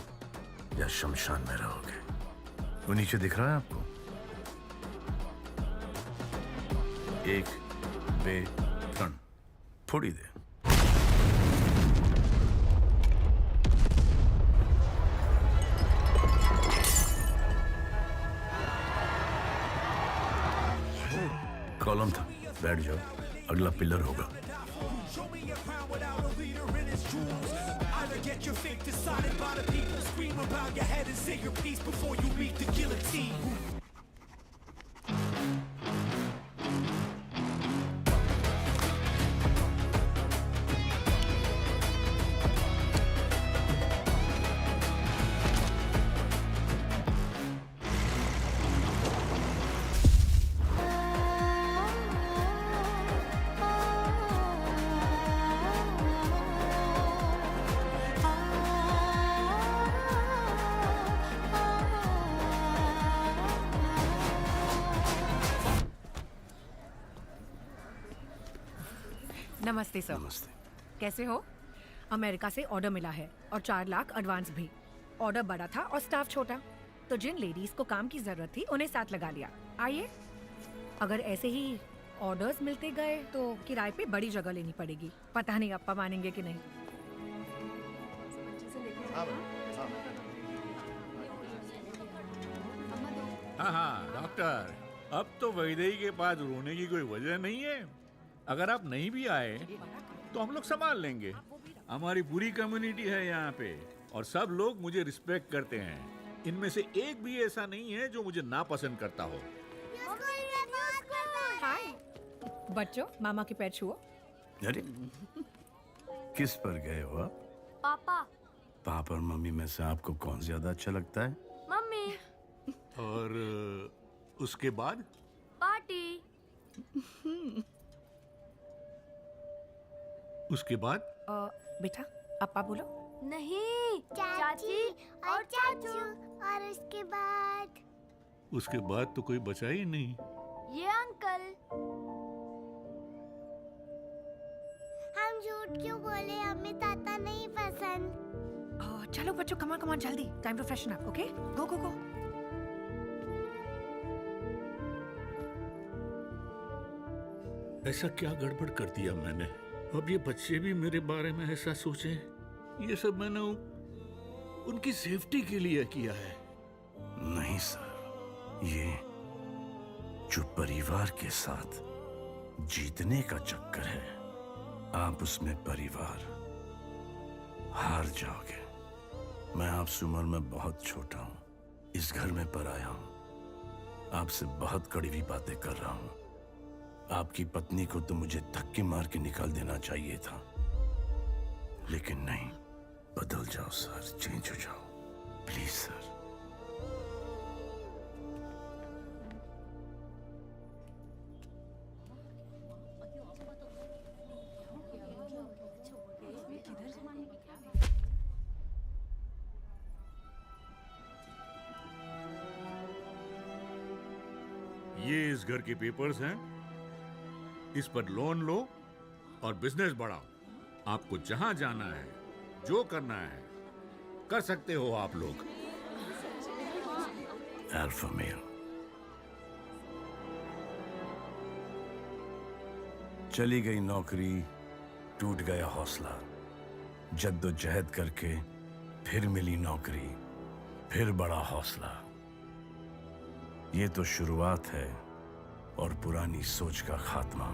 S3: या शमशान में रहोगे। वो नीचे दिख रहा है आपको? 1 2 3 थोड़ी देर। कॉलम था, बैठ जाओ, अगला पिलर होगा।
S12: नमस्ते सर।
S3: नमस्ते।
S12: कैसे हो? अमेरिका से ऑर्डर मिला है और 4 लाख एडवांस भी। ऑर्डर बड़ा था और स्टाफ छोटा, तो जिन लेडीज को काम की जरूरत थी उन्हें साथ लगा लिया। आइए, अगर ऐसे ही ऑर्डर्स मिलते गए तो किराए पे बड़ी जगह लेनी पड़ेगी। पता नहीं अप्पा मानेंगे कि नहीं।
S19: हाँ डॉक्टर, अब तो वैदेही के पास रोने की कोई वजह नहीं है। अगर आप नहीं भी आए तो हम लोग संभाल लेंगे। हमारी पूरी कम्युनिटी है यहाँ पे और सब लोग मुझे रिस्पेक्ट करते हैं। इनमें से एक भी ऐसा नहीं है जो मुझे नापसंद करता हो।
S12: हाय बच्चों, मामा के पैर छुओ।
S3: अरे किस पर गए हो आप?
S17: पापा।
S3: पापा और मम्मी में से आपको कौन ज्यादा अच्छा लगता है?
S17: मम्मी।
S19: और उसके बाद?
S17: पार्टी।
S19: उसके बाद?
S12: बेटा अप्पा बोलो।
S17: नहीं, चाची और चाचू। और उसके बाद?
S19: उसके बाद तो कोई बचा ही नहीं।
S17: ये अंकल। हम झूठ क्यों बोले? हमें ताता नहीं पसंद।
S12: चलो बच्चों, कम ऑन जल्दी, time to freshen up. Okay, go go go.
S19: ऐसा क्या गड़बड़ कर दिया मैंने? अब ये बच्चे भी मेरे बारे में ऐसा सोचे। ये सब मैंने उनकी सेफ्टी के लिए किया है।
S3: नहीं सर, ये जो परिवार के साथ जीतने का चक्कर है, आप उसमें परिवार हार जाओगे। मैं आपसे उम्र में बहुत छोटा हूं, इस घर में पराया हूं, आपसे बहुत कड़वी बातें कर रहा हूं। आपकी पत्नी को तो मुझे धक्के मार के निकाल देना चाहिए था, लेकिन नहीं। बदल जाओ सर, चेंज हो जाओ प्लीज सर।
S19: ये इस घर के पेपर्स हैं, इस पर लोन लो और बिजनेस बढ़ाओ। आपको जहां जाना है, जो करना है, कर सकते हो आप लोग।
S3: Alpha male. चली गई नौकरी, टूट गया हौसला। जद्दोजहद करके फिर मिली नौकरी, फिर बड़ा हौसला। ये तो शुरुआत है और पुरानी सोच का खात्मा।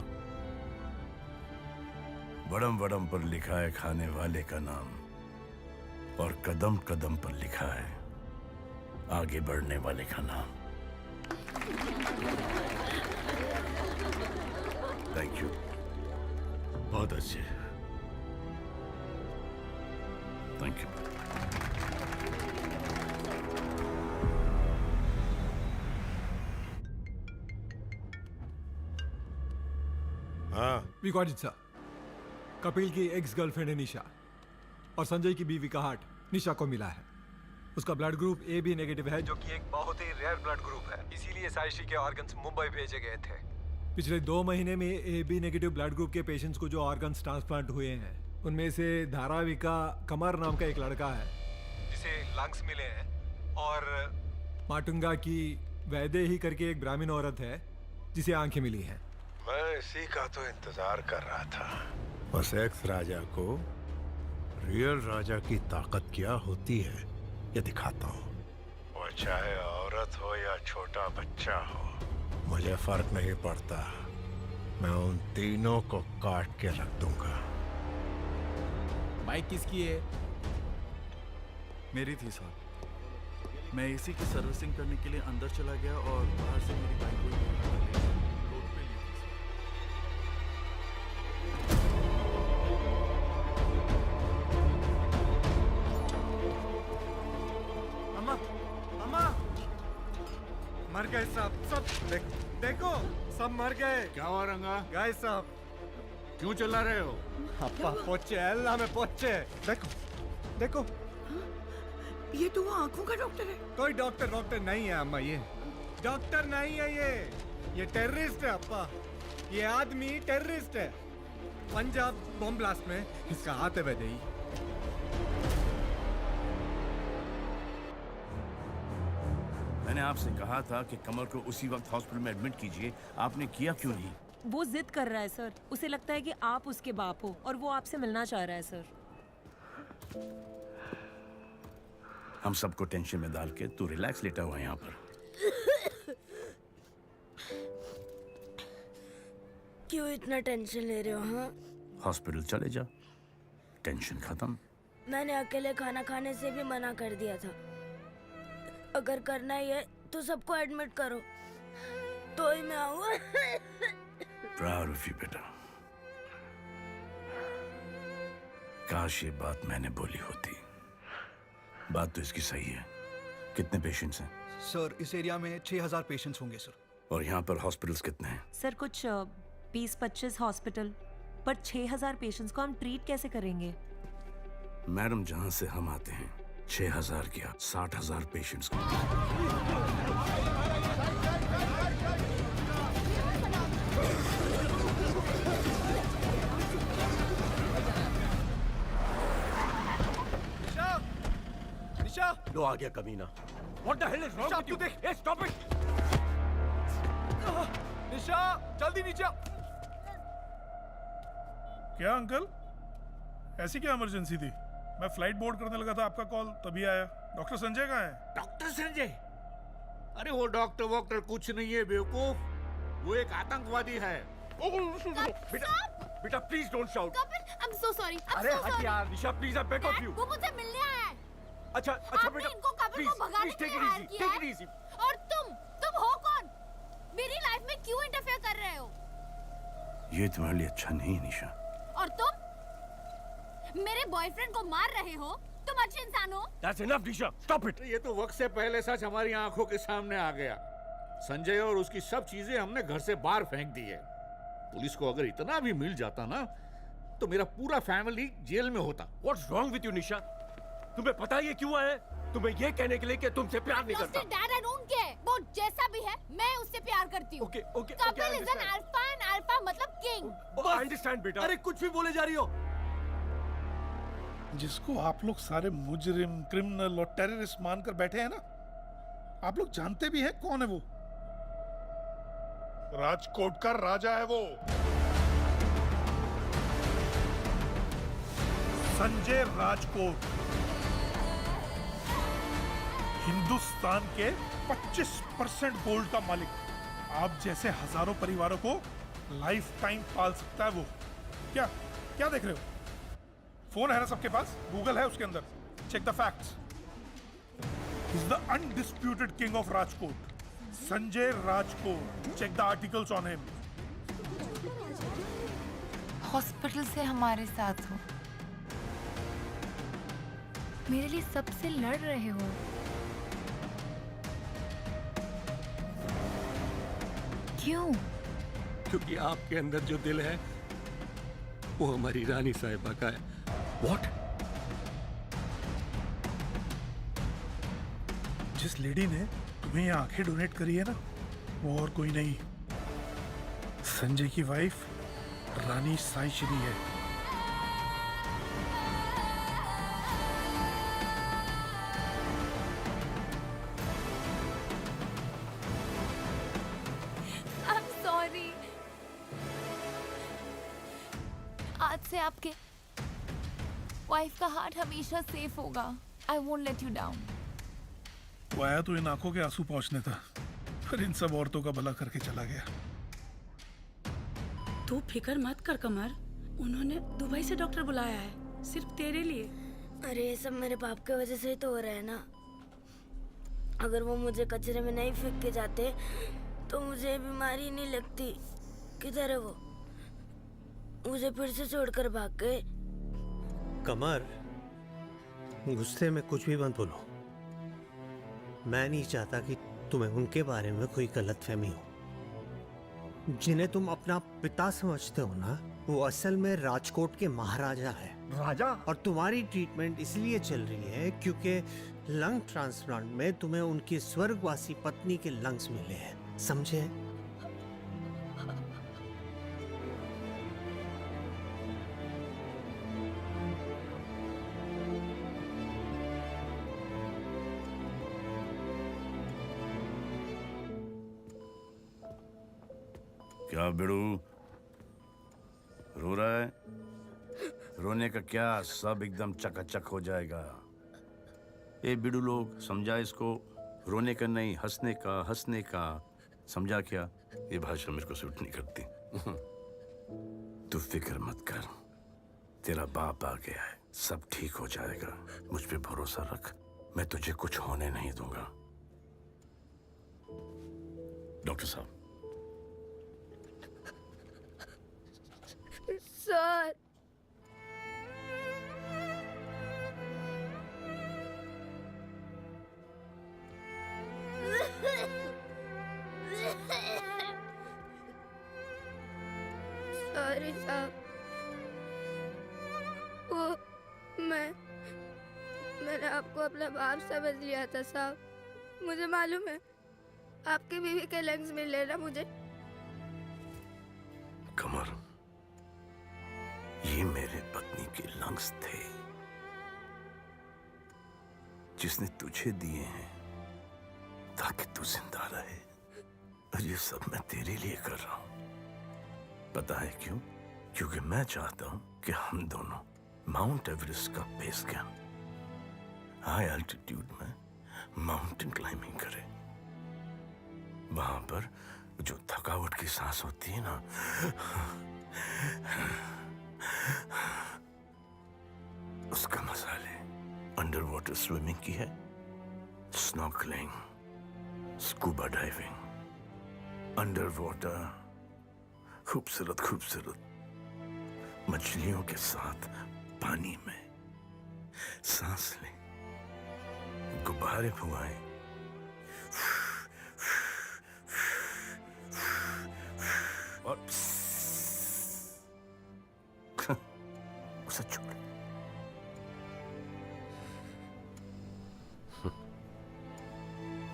S3: बड़म बड़म पर लिखा है खाने वाले का नाम, और कदम कदम पर लिखा है आगे बढ़ने वाले का नाम। Thank you.
S19: बहुत अच्छे।
S3: Thank you.
S2: हाँ
S18: we got it sir. Kapil की एक्स गर्लफ्रेंड है निशा, और संजय की बीवी का हार्ट निशा को मिला है। उसका ब्लड ग्रुप AB नेगेटिव है, जो कि एक बहुत ही रेयर ब्लड ग्रुप है। इसीलिए साइशी के ऑर्गन्स मुंबई भेजे गए थे। पिछले 2 महीने में AB नेगेटिव ब्लड ग्रुप के पेशेंट्स को जो ऑर्गन्स ट्रांसप्लांट हुए हैं, उनमें से धारावी का कमर नाम का एक लड़का है जिसे लंग्स मिले हैं, और माटुंगा की वैदे ही करके एक ब्राह्मण औरत है जिसे आंखें मिली हैं।
S2: मैं इसी का तो इंतजार कर रहा था। बस एक्स राजा को रियल राजा की ताकत क्या होती है ये दिखाता हूँ। वो चाहे औरत हो या छोटा बच्चा हो, मुझे फर्क नहीं पड़ता। मैं उन तीनों को काट के रख दूंगा।
S11: बाइक किसकी है?
S15: मेरी थी साहब। मैं एसी की सर्विसिंग करने के लिए अंदर चला गया और बाहर से मेरी बाइक को रोड पे ली थी।
S18: अम्मा, अम्मा, मर गए सब देखो सब मर गए।
S19: क्या हुआ रंगा?
S18: गए सब।
S19: क्यों चिल्ला रहे हो?
S18: अप्पा पोचे, अल्लाह में पोचे। देखो
S12: ये तो वो आंखों का डॉक्टर है।
S18: कोई डॉक्टर नहीं है अम्मा, ये डॉक्टर नहीं है, ये टेररिस्ट है अप्पा। ये आदमी टेररिस्ट है। पंजाब बॉम्ब ब्लास्ट में इसका हाथ है वैदेही।
S3: मैंने आपसे कहा था कि कमल को उसी वक्त हॉस्पिटल में एडमिट कीजिए, आपने किया क्यों नहीं?
S20: वो जिद कर रहा है सर। उसे लगता है कि आप उसके बाप हो और वो आपसे मिलना चाह रहा है सर।
S3: हम सबको टेंशन में डाल के तू रिलैक्स लेटा हुआ है यहाँ पर।
S17: क्यों इतना टेंशन ले रहे हो? हाँ,
S3: हॉस्पिटल चले जा, टेंशन खत्म।
S17: मैंने अकेले खाना खाने से भी मना कर दिया था। अगर करना ही है तो सबको एडमिट करो, तो ही मैं आऊंगा।
S3: प्राउड ऑफ यू बेटा। काश ये बात मैंने बोली होती। बात तो इसकी सही है। कितने पेशेंट्स हैं?
S11: सर इस एरिया में 6000 पेशेंट्स होंगे सर।
S3: और यहाँ पर हॉस्पिटल्स कितने हैं?
S20: सर कुछ 20-25 हॉस्पिटल, पर 6000 पेशेंट्स को हम ट्रीट कैसे करेंगे?
S3: मैडम, जहाँ से हम आते हैं 6000 क्या 60,000 पेशेंट्स को।
S13: निशा! लो आ गया कमीना। What the hell is wrong with you? Hey, stop it!
S18: निशा, जल्दी नीचे।
S1: क्या अंकल, ऐसी क्या इमरजेंसी थी? मैं फ्लाइट बोर्ड करने लगा था, आपका कॉल तभी आया। डॉक्टर संजय कहाँ है?
S19: डॉक्टर संजय? अरे वो डॉक्टर वॉक्टर कुछ नहीं है बेवकूफ, वो एक आतंकवादी है।
S13: बेटा please don't shout.
S17: I'm so sorry.
S13: अरे हट यार Nisha, please I beg of you.
S17: वो मुझे मिलने आया है।
S13: अच्छा बेटा,
S17: इनको कपिल को भगाने के लिए हायर किया है। और तुम हो कौन? मेरी लाइफ में क्यों इंटरफेयर कर रहे हो?
S3: ये तुम्हारे लिए अच्छा नहीं निशा।
S17: और तुम मेरे बॉयफ्रेंड को मार रहे हो? तुम अच्छे इंसान हो?
S13: That's enough Nisha, stop it।
S19: ये तो वक्त से पहले सच हमारी आंखों के सामने आ गया। संजय और उसकी सब चीजें हमने घर से बाहर फेंक दी है। पुलिस को अगर इतना भी मिल जाता ना, तो मेरा पूरा फैमिली जेल में होता।
S13: What's wrong with you निशा? तुम्हें पता है ये क्यों आया? तुम्हें ये कहने के लिए कि तुमसे प्यार नहीं करता।
S17: Dad, I don't care. वो जैसा भी है, मैं उससे प्यार करती हूँ।
S13: Okay,
S17: Kapil is an alpha and alpha मतलब king.
S13: I understand बेटा। अरे कुछ भी बोले जा रही हो।
S1: जिसको आप लोग सारे मुजरिम, क्रिमिनल और टेररिस्ट मानकर बैठे हैं ना, आप लोग जानते भी हैं कौन है वो? राजकोट का राजा है वो, संजय राजकोट। हिंदुस्तान के 25% गोल्ड का मालिक। आप जैसे हजारों परिवारों को लाइफ टाइम पाल सकता है वो। क्या क्या देख रहे हो? फोन है ना सबके पास, गूगल है उसके अंदर, check the facts. He is the undisputed king of Rajkot, Sanjay Rajkot. Check the articles on him.
S21: Hospital से हमारे साथ हो, मेरे लिए सबसे लड़ रहे हो। क्यों?
S13: क्योंकि आपके अंदर जो दिल है वो हमारी रानी साहिबा का है।
S15: व्हाट? जिस लेडी ने तुम्हें ये आंखें डोनेट करी है ना, वो और कोई नहीं, संजय की वाइफ रानी साई श्री है।
S21: I'm sorry. आज से आपके वाइफ का हार्ट हमेशा सेफ होगा। I won't let you down.
S15: वो आया तो इन आंखों के आंसू पहुंचने था, फिर इन सब औरतों का भला करके चला गया।
S4: तू फिक्र मत कर कमर, उन्होंने दुबई से डॉक्टर बुलाया है सिर्फ तेरे लिए।
S17: अरे ये सब मेरे पाप की वजह से ही तो हो रहा है ना। अगर वो मुझे कचरे में नहीं फेंक के जाते तो मुझे ये बीमारी नहीं लगती। किधर है वो? मुझे फिर से छोड़कर भाग गए।
S14: कमर, गुस्से में कुछ भी मत बोलो। मैं नहीं चाहता कि तुम्हें उनके बारे में कोई गलतफहमी हो। जिन्हें तुम अपना पिता समझते हो ना, वो असल में राजकोट के महाराजा है।
S10: राजा?
S14: और तुम्हारी ट्रीटमेंट इसलिए चल रही है क्योंकि लंग ट्रांसप्लांट में तुम्हें उनकी स्वर्गवासी पत्नी के लंग्स मिले हैं, समझे?
S3: क्या बिड़ू रो रहा है? रोने का क्या, सब एकदम चकाचक हो जाएगा। ए बिड़ू लोग, समझा इसको? रोने का नहीं, हंसने का, हंसने का, समझा क्या? ये भाषा मेरे को सूट नहीं करती। तू फिक्र मत कर, तेरा बाप आ गया है, सब ठीक हो जाएगा। मुझ पे भरोसा रख, मैं तुझे कुछ होने नहीं दूंगा। डॉक्टर साहब।
S17: सर, सॉरी साहब, वो मैंने आपको अपना बाप समझ लिया था साहब। मुझे मालूम है आपकी बीवी के लंग्स मिले ना मुझे।
S3: कमर, ये मेरे पत्नी के लंग्स थे जिसने तुझे दिए हैं ताकि तू जिंदा रहे। और ये सब मैं तेरे लिए कर रहा हूं। पता है क्यों? क्योंकि मैं चाहता हूं कि हम दोनों माउंट एवरेस्ट का बेस कैंप हाई एल्टीट्यूड में माउंटेन क्लाइंबिंग करें। वहां पर जो थकावट की सांस होती है ना, उसका मजा ले। अंडर वाटर स्विमिंग की है, snorkelling, scuba diving, under water खूबसूरत खूबसूरत मछलियों के साथ पानी में सांस ले, गुब्बारे फुआए, और उसे छोड़।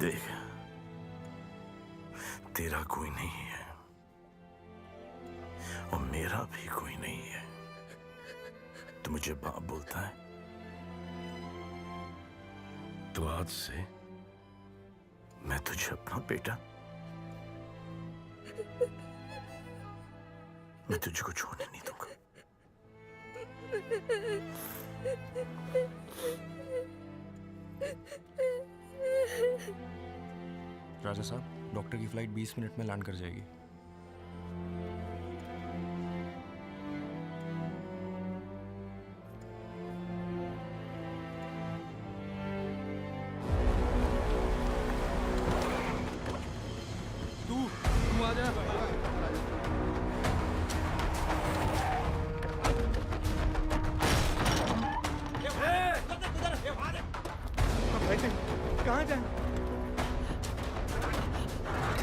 S3: देख, तेरा कोई नहीं है और मेरा भी कोई नहीं है। तू मुझे बाप बोलता है, तो आज से मैं तुझे अपना बेटा, मैं तुझे कुछ होने नहीं दूंगा।
S7: राजा साहब, डॉक्टर की फ्लाइट 20 मिनट में लैंड कर जाएगी।
S9: तू आ जा।
S4: कहाँ जाए?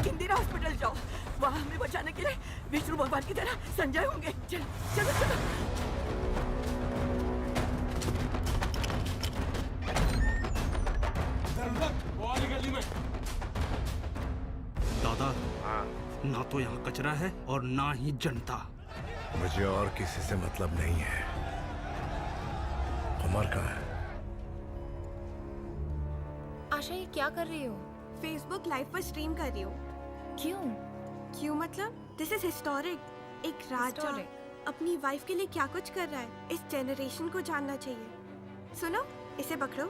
S4: इंदिरा हॉस्पिटल जाओ, वहाँ
S10: विष्णु भगवान की तरह संजय होंगे। चलो चलो चलो।
S6: गली में
S16: दादा, ना तो यहाँ कचरा है और ना ही जनता।
S2: मुझे और किसी से मतलब नहीं है। उमर कहाँ है?
S21: आशा, ये क्या कर रही हो?
S22: फेसबुक लाइव पर स्ट्रीम कर रही हूँ। क्यों मतलब? This is historic. एक राजा अपनी वाइफ के लिए क्या कुछ कर रहा है, इस जनरेशन को जानना चाहिए। सुनो, इसे पकड़ो।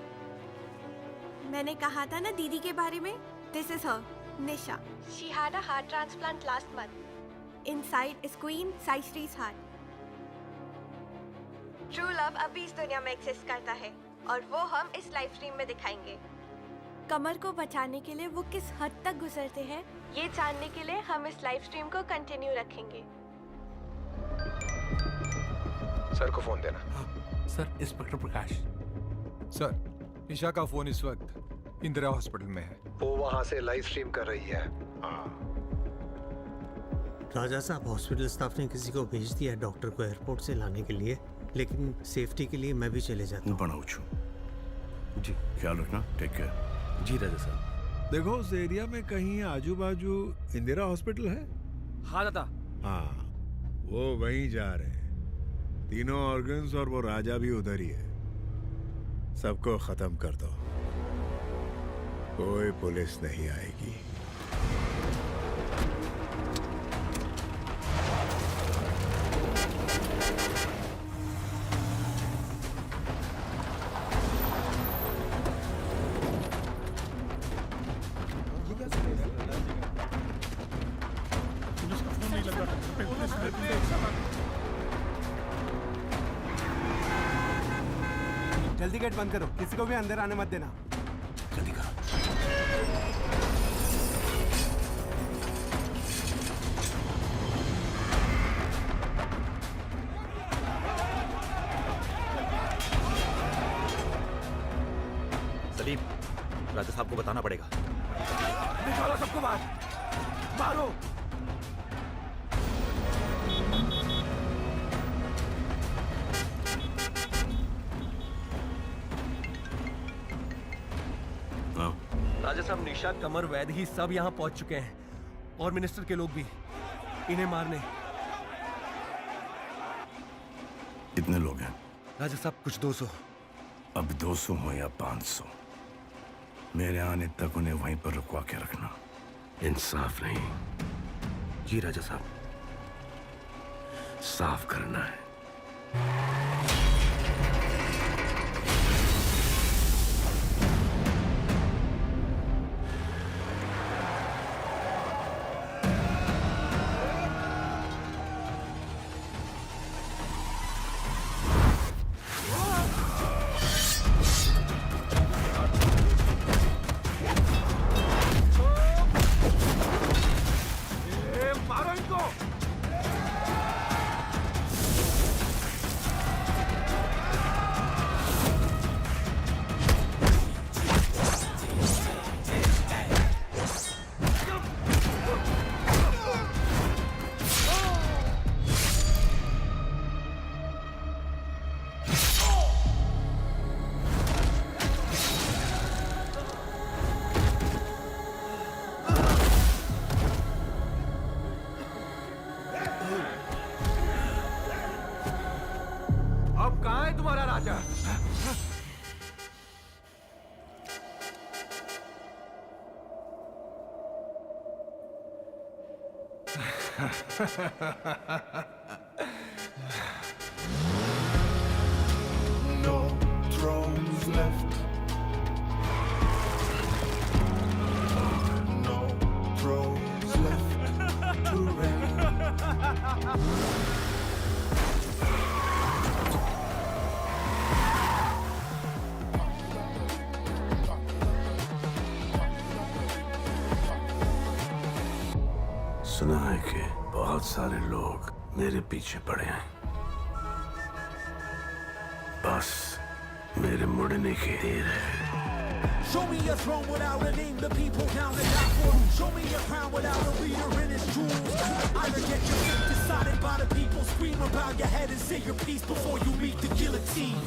S22: मैंने कहा था ना दीदी के बारे में। This is her, Nisha. She had a heart transplant last month. Inside is queen sisters heart. True love अभी इस दुनिया में एक्सिस्ट करता है और वो हम इस लाइव स्ट्रीम में दिखाएंगे। कमर को बचाने के लिए वो किस हद तक गुजरते हैं, ये जानने के लिए हम इस लाइव स्ट्रीम को कंटिन्यू रखेंगे।
S7: सर को फोन देना।
S6: सर, इंस्पेक्टर प्रकाश।
S7: सर, निशा का फोन इस वक्त इंदिरा हॉस्पिटल में है।
S2: वो वहां से लाइव स्ट्रीम कर रही है।
S14: राजा साहब, हॉस्पिटल स्टाफ ने किसी को भेज दिया है डॉक्टर को एयरपोर्ट से लाने के लिए, लेकिन सेफ्टी के लिए मैं भी चले जाता हूँ।
S3: जी, ख्याल रखना। Take care.
S8: जी राजा साहब।
S2: देखो, उस एरिया में कहीं आजू बाजू इंदिरा हॉस्पिटल है?
S8: हाँ दादा।
S2: हाँ, वो वहीं जा रहे हैं। तीनों ऑर्गन्स और वो राजा भी उधर ही है। सबको खत्म कर दो, कोई पुलिस नहीं आएगी।
S9: जल्दी गेट बंद करो, किसी को भी अंदर आने मत देना।
S3: जल्दी करो।
S8: सलीम, राजा साहब को बताना पड़ेगा।
S9: निकालो सबको बाहर, मारो।
S8: राजा साहब, निशा, कमर, वैद ही सब यहाँ पहुंच चुके हैं और मिनिस्टर के लोग भी इन्हें मारने।
S3: कितने लोग हैं?
S8: राजा साहब, कुछ 200।
S3: अब 200 हो या 500, मेरे आने तक उन्हें वहीं पर रुकवा के रखना। इंसाफ नहीं।
S8: जी राजा साहब।
S3: साफ करना है।
S9: मारो इनको। अब कहाँ है तुम्हारा राजा?
S23: No thrones left. No thrones left to reign.
S3: सुना है कि बहुत सारे लोग मेरे पीछे पड़े हैं। बस मेरे मुड़ने की देर है।
S9: Show me a throne without a name, the people down to die for. Show me a crown without a leader in its jewels. Either get your fate decided by the people. Scream about your head and say your piece before you meet the guillotine.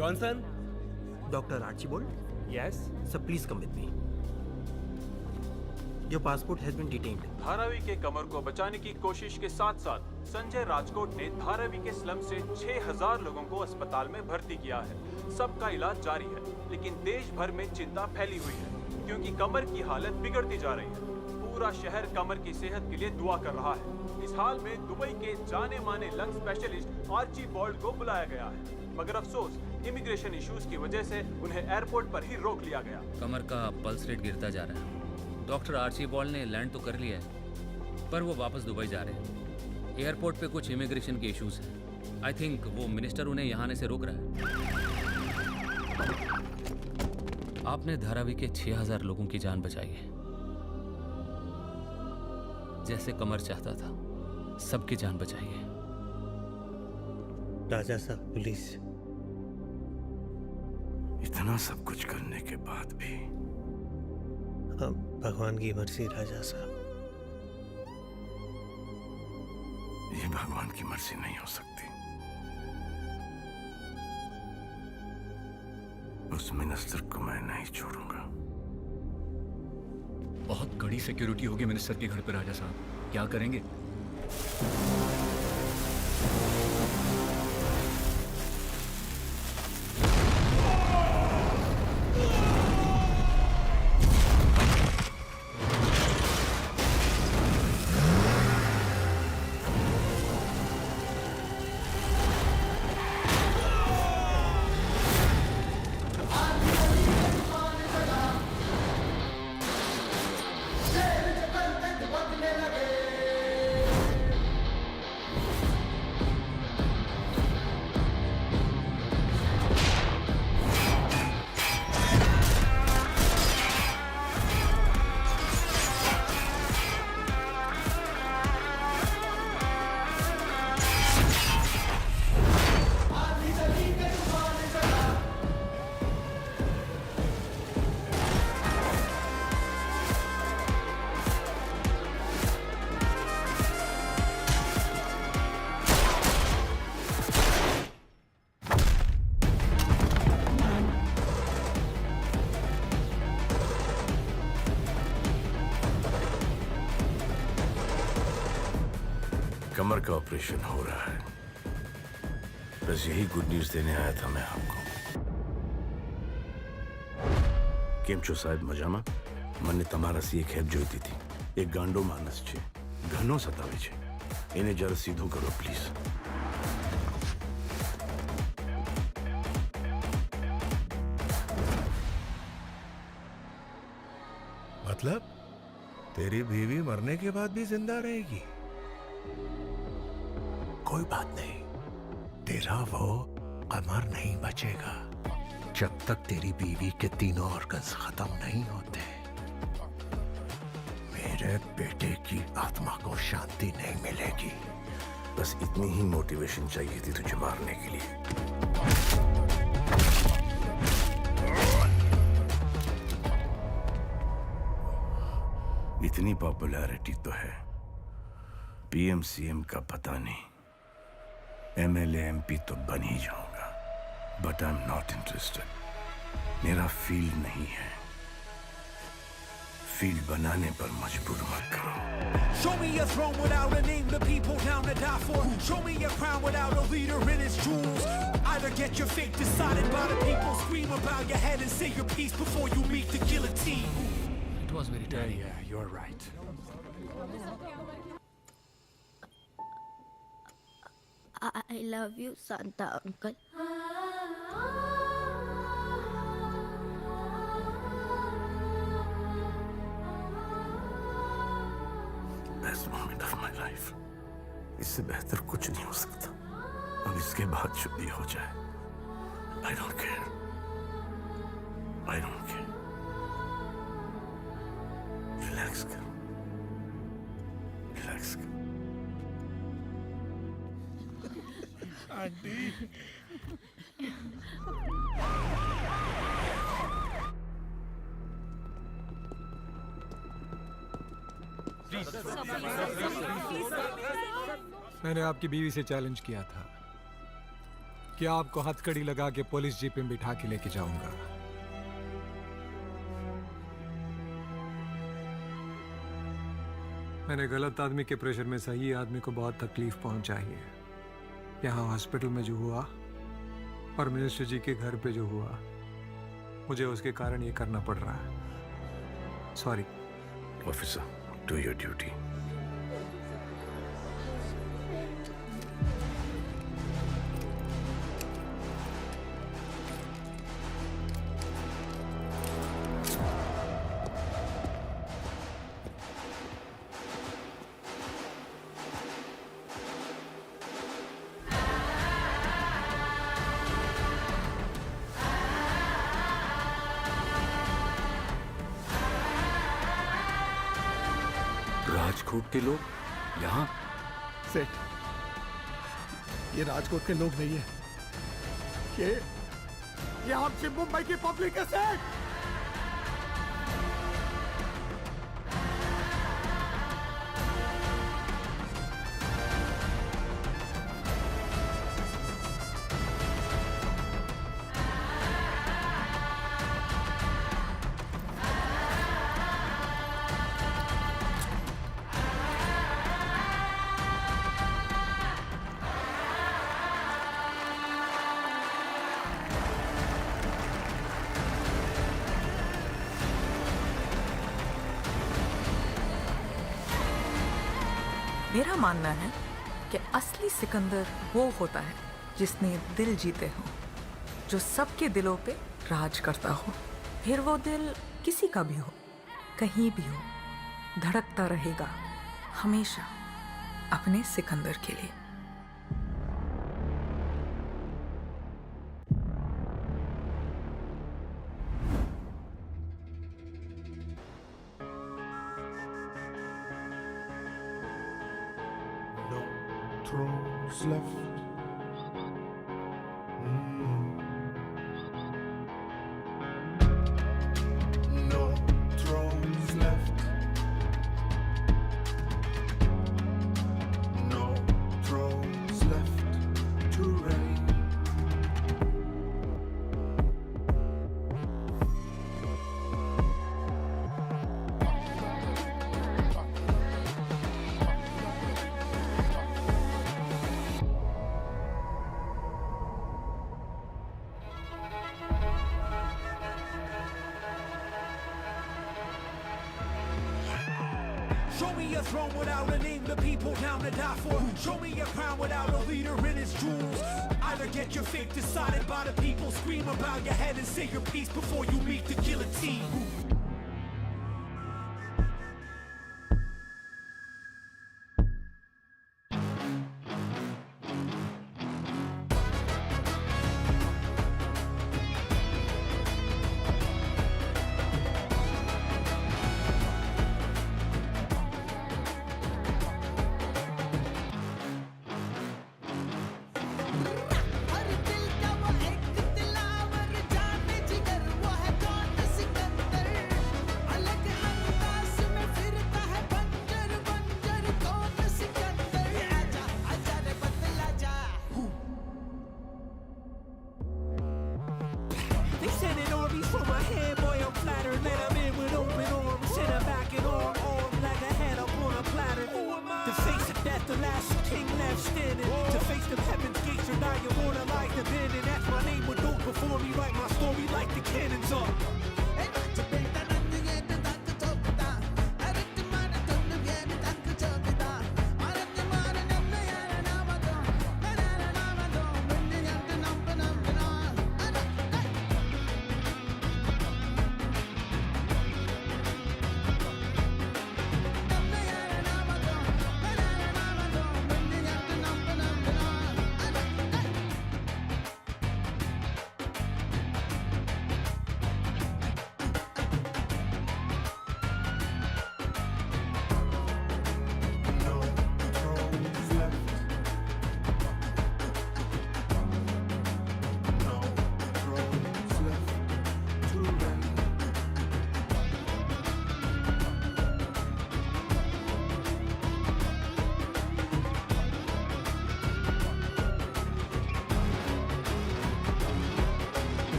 S8: Johnson?
S5: Dr. Archibald?
S8: Yes?
S5: Sir, please come with me. Your passport has been detained.
S11: Dharavi के कमर को बचाने की कोशिश के साथ साथ संजय राजकोट ने धारावी के स्लम से 6000 लोगों को अस्पताल में भर्ती किया है। सबका इलाज जारी है, लेकिन देश भर में चिंता फैली हुई है क्योंकि कमर की हालत बिगड़ती जा रही है। पूरा शहर कमर की सेहत के लिए दुआ कर रहा है। इस हाल में दुबई के जाने माने लंग स्पेशलिस्ट आर्चीबाल्ड को बुलाया गया है, मगर अफसोस इमिग्रेशन इश्यूज की वजह से उन्हें एयरपोर्ट पर ही रोक लिया गया।
S12: कमर का पल्स रेट गिरता जा रहा है। डॉक्टर आर्चीबाल्ड ने लैंड तो कर लिया है, पर वो वापस दुबई जा रहे हैं। एयरपोर्ट पे कुछ इमिग्रेशन के इश्यूज हैं। आई थिंक वो मिनिस्टर उन्हें यहाँ आने से रोक रहा है। आपने धारावी के 6000 लोगों की जान बचाई है, जैसे कमर चाहता था। सबकी जान बचाइए।
S14: राजा साहब प्लीज।
S3: इतना सब कुछ करने के बाद भी
S14: भगवान की मर्जी राजा साहब।
S3: ये भगवान की मर्जी नहीं हो सकती। उस मिनिस्टर को मैं नहीं छोड़ूंगा।
S24: बहुत कड़ी सिक्योरिटी होगी मिनिस्टर के घर पे राजा साहब, क्या करेंगे?
S3: कमर का ऑपरेशन हो रहा है। बस यही गुड न्यूज देने आया था मैं आपको। કેમ છો સાહેબ? મજામાં? મને તમારા સી એક હેલ્પ જોઈતી હતી. એક ગાંડો માણસ છે, ઘણો સતાવે છે. એને જરા સીધો કરો પ્લીઝ.
S2: मतलब तेरी बीवी मरने के बाद भी जिंदा रहेगी? कोई बात नहीं, तेरा वो अमर नहीं बचेगा जब तक तेरी बीवी के तीनों ऑर्गन्स खत्म नहीं होते। मेरे बेटे की आत्मा को शांति नहीं मिलेगी।
S3: बस इतनी ही मोटिवेशन चाहिए थी तुझे मारने के लिए। इतनी पॉपुलैरिटी तो है, पीएम सीएम का पता नहीं, एमएलए एमपी तो बन ही जाऊंगा, but I am not interested. मेरा फील्ड नहीं है, फील्ड बनाने पर मजबूर मत करो।
S1: Show me a throne without a name, the people down to die for. Show me a crown without a leader in its jewels. Either get your fate decided by the people, scream about your head and say your piece before you meet the guillotine.
S12: It was very tiring.
S7: Yeah, you're right.
S17: I love you, Santa uncle.
S3: Best moment of my life. इससे बेहतर कुछ नहीं हो सकता। अब इसके बाद शादी हो जाए, I don't care, I don't care. Relax कर, रिलैक्स कर।
S15: आंटी
S7: मैंने आपकी बीवी से चैलेंज किया था कि आपको हथकड़ी लगा के पुलिस जीप में बिठा के लेके जाऊंगा। मैंने गलत आदमी के प्रेशर में सही आदमी को बहुत तकलीफ पहुंचाई है। यहाँ हॉस्पिटल में जो हुआ और मिनिस्टर जी के घर पे जो हुआ, मुझे उसके कारण ये करना पड़ रहा है। Sorry
S3: officer, do your duty.
S24: Rajkot के लोग यहाँ?
S15: सेठ, ये राजकोट के लोग नहीं है, ये आपसे मुंबई की पब्लिक है सेठ।
S10: मेरा मानना है कि असली सिकंदर वो होता है जिसने दिल जीते हो, जो सबके दिलों पे राज करता हो। फिर वो दिल किसी का भी हो, कहीं भी हो, धड़कता रहेगा हमेशा अपने सिकंदर के लिए।
S23: Thrones left. No thrones left. No thrones left to reign.
S1: Show me a throne without a name, the people down to die for. Show me a crown without a leader in its jewels. Either get your fate decided by the people, scream about your head and say your piece before you meet the guillotine.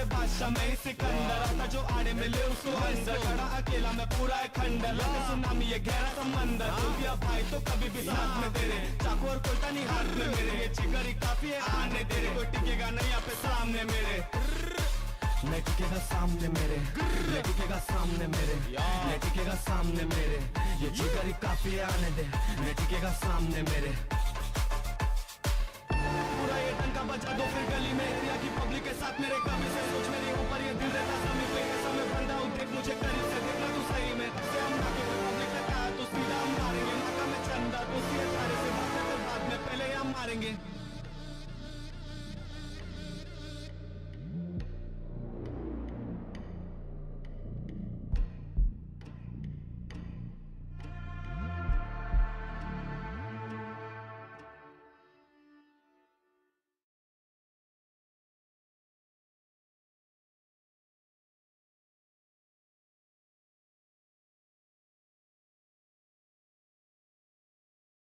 S13: बादशाह में सिकंदर था जो आड़े मिले उसको अंदर खड़ा अकेला मैं पूरा है खंडर लगे सुनामी ये गहरा समंदर तू भी भाई तो कभी भी साथ में तेरे चाकू और कोयता नहीं हाथ में मेरे ये जिगरी काफी है आने दे रहे कोई टिकेगा नहीं यहाँ पे सामने मेरे मैं टिकेगा सामने मेरे मैं टिकेगा सामने मेरे मैं टिकेगा सामने मेरे ये जिगरी काफी है आने दे मैं टिकेगा सामने मेरे पूरा ये डंका बजा दो फिर गली में एरिया की पब्लिक के साथ मेरे कभी से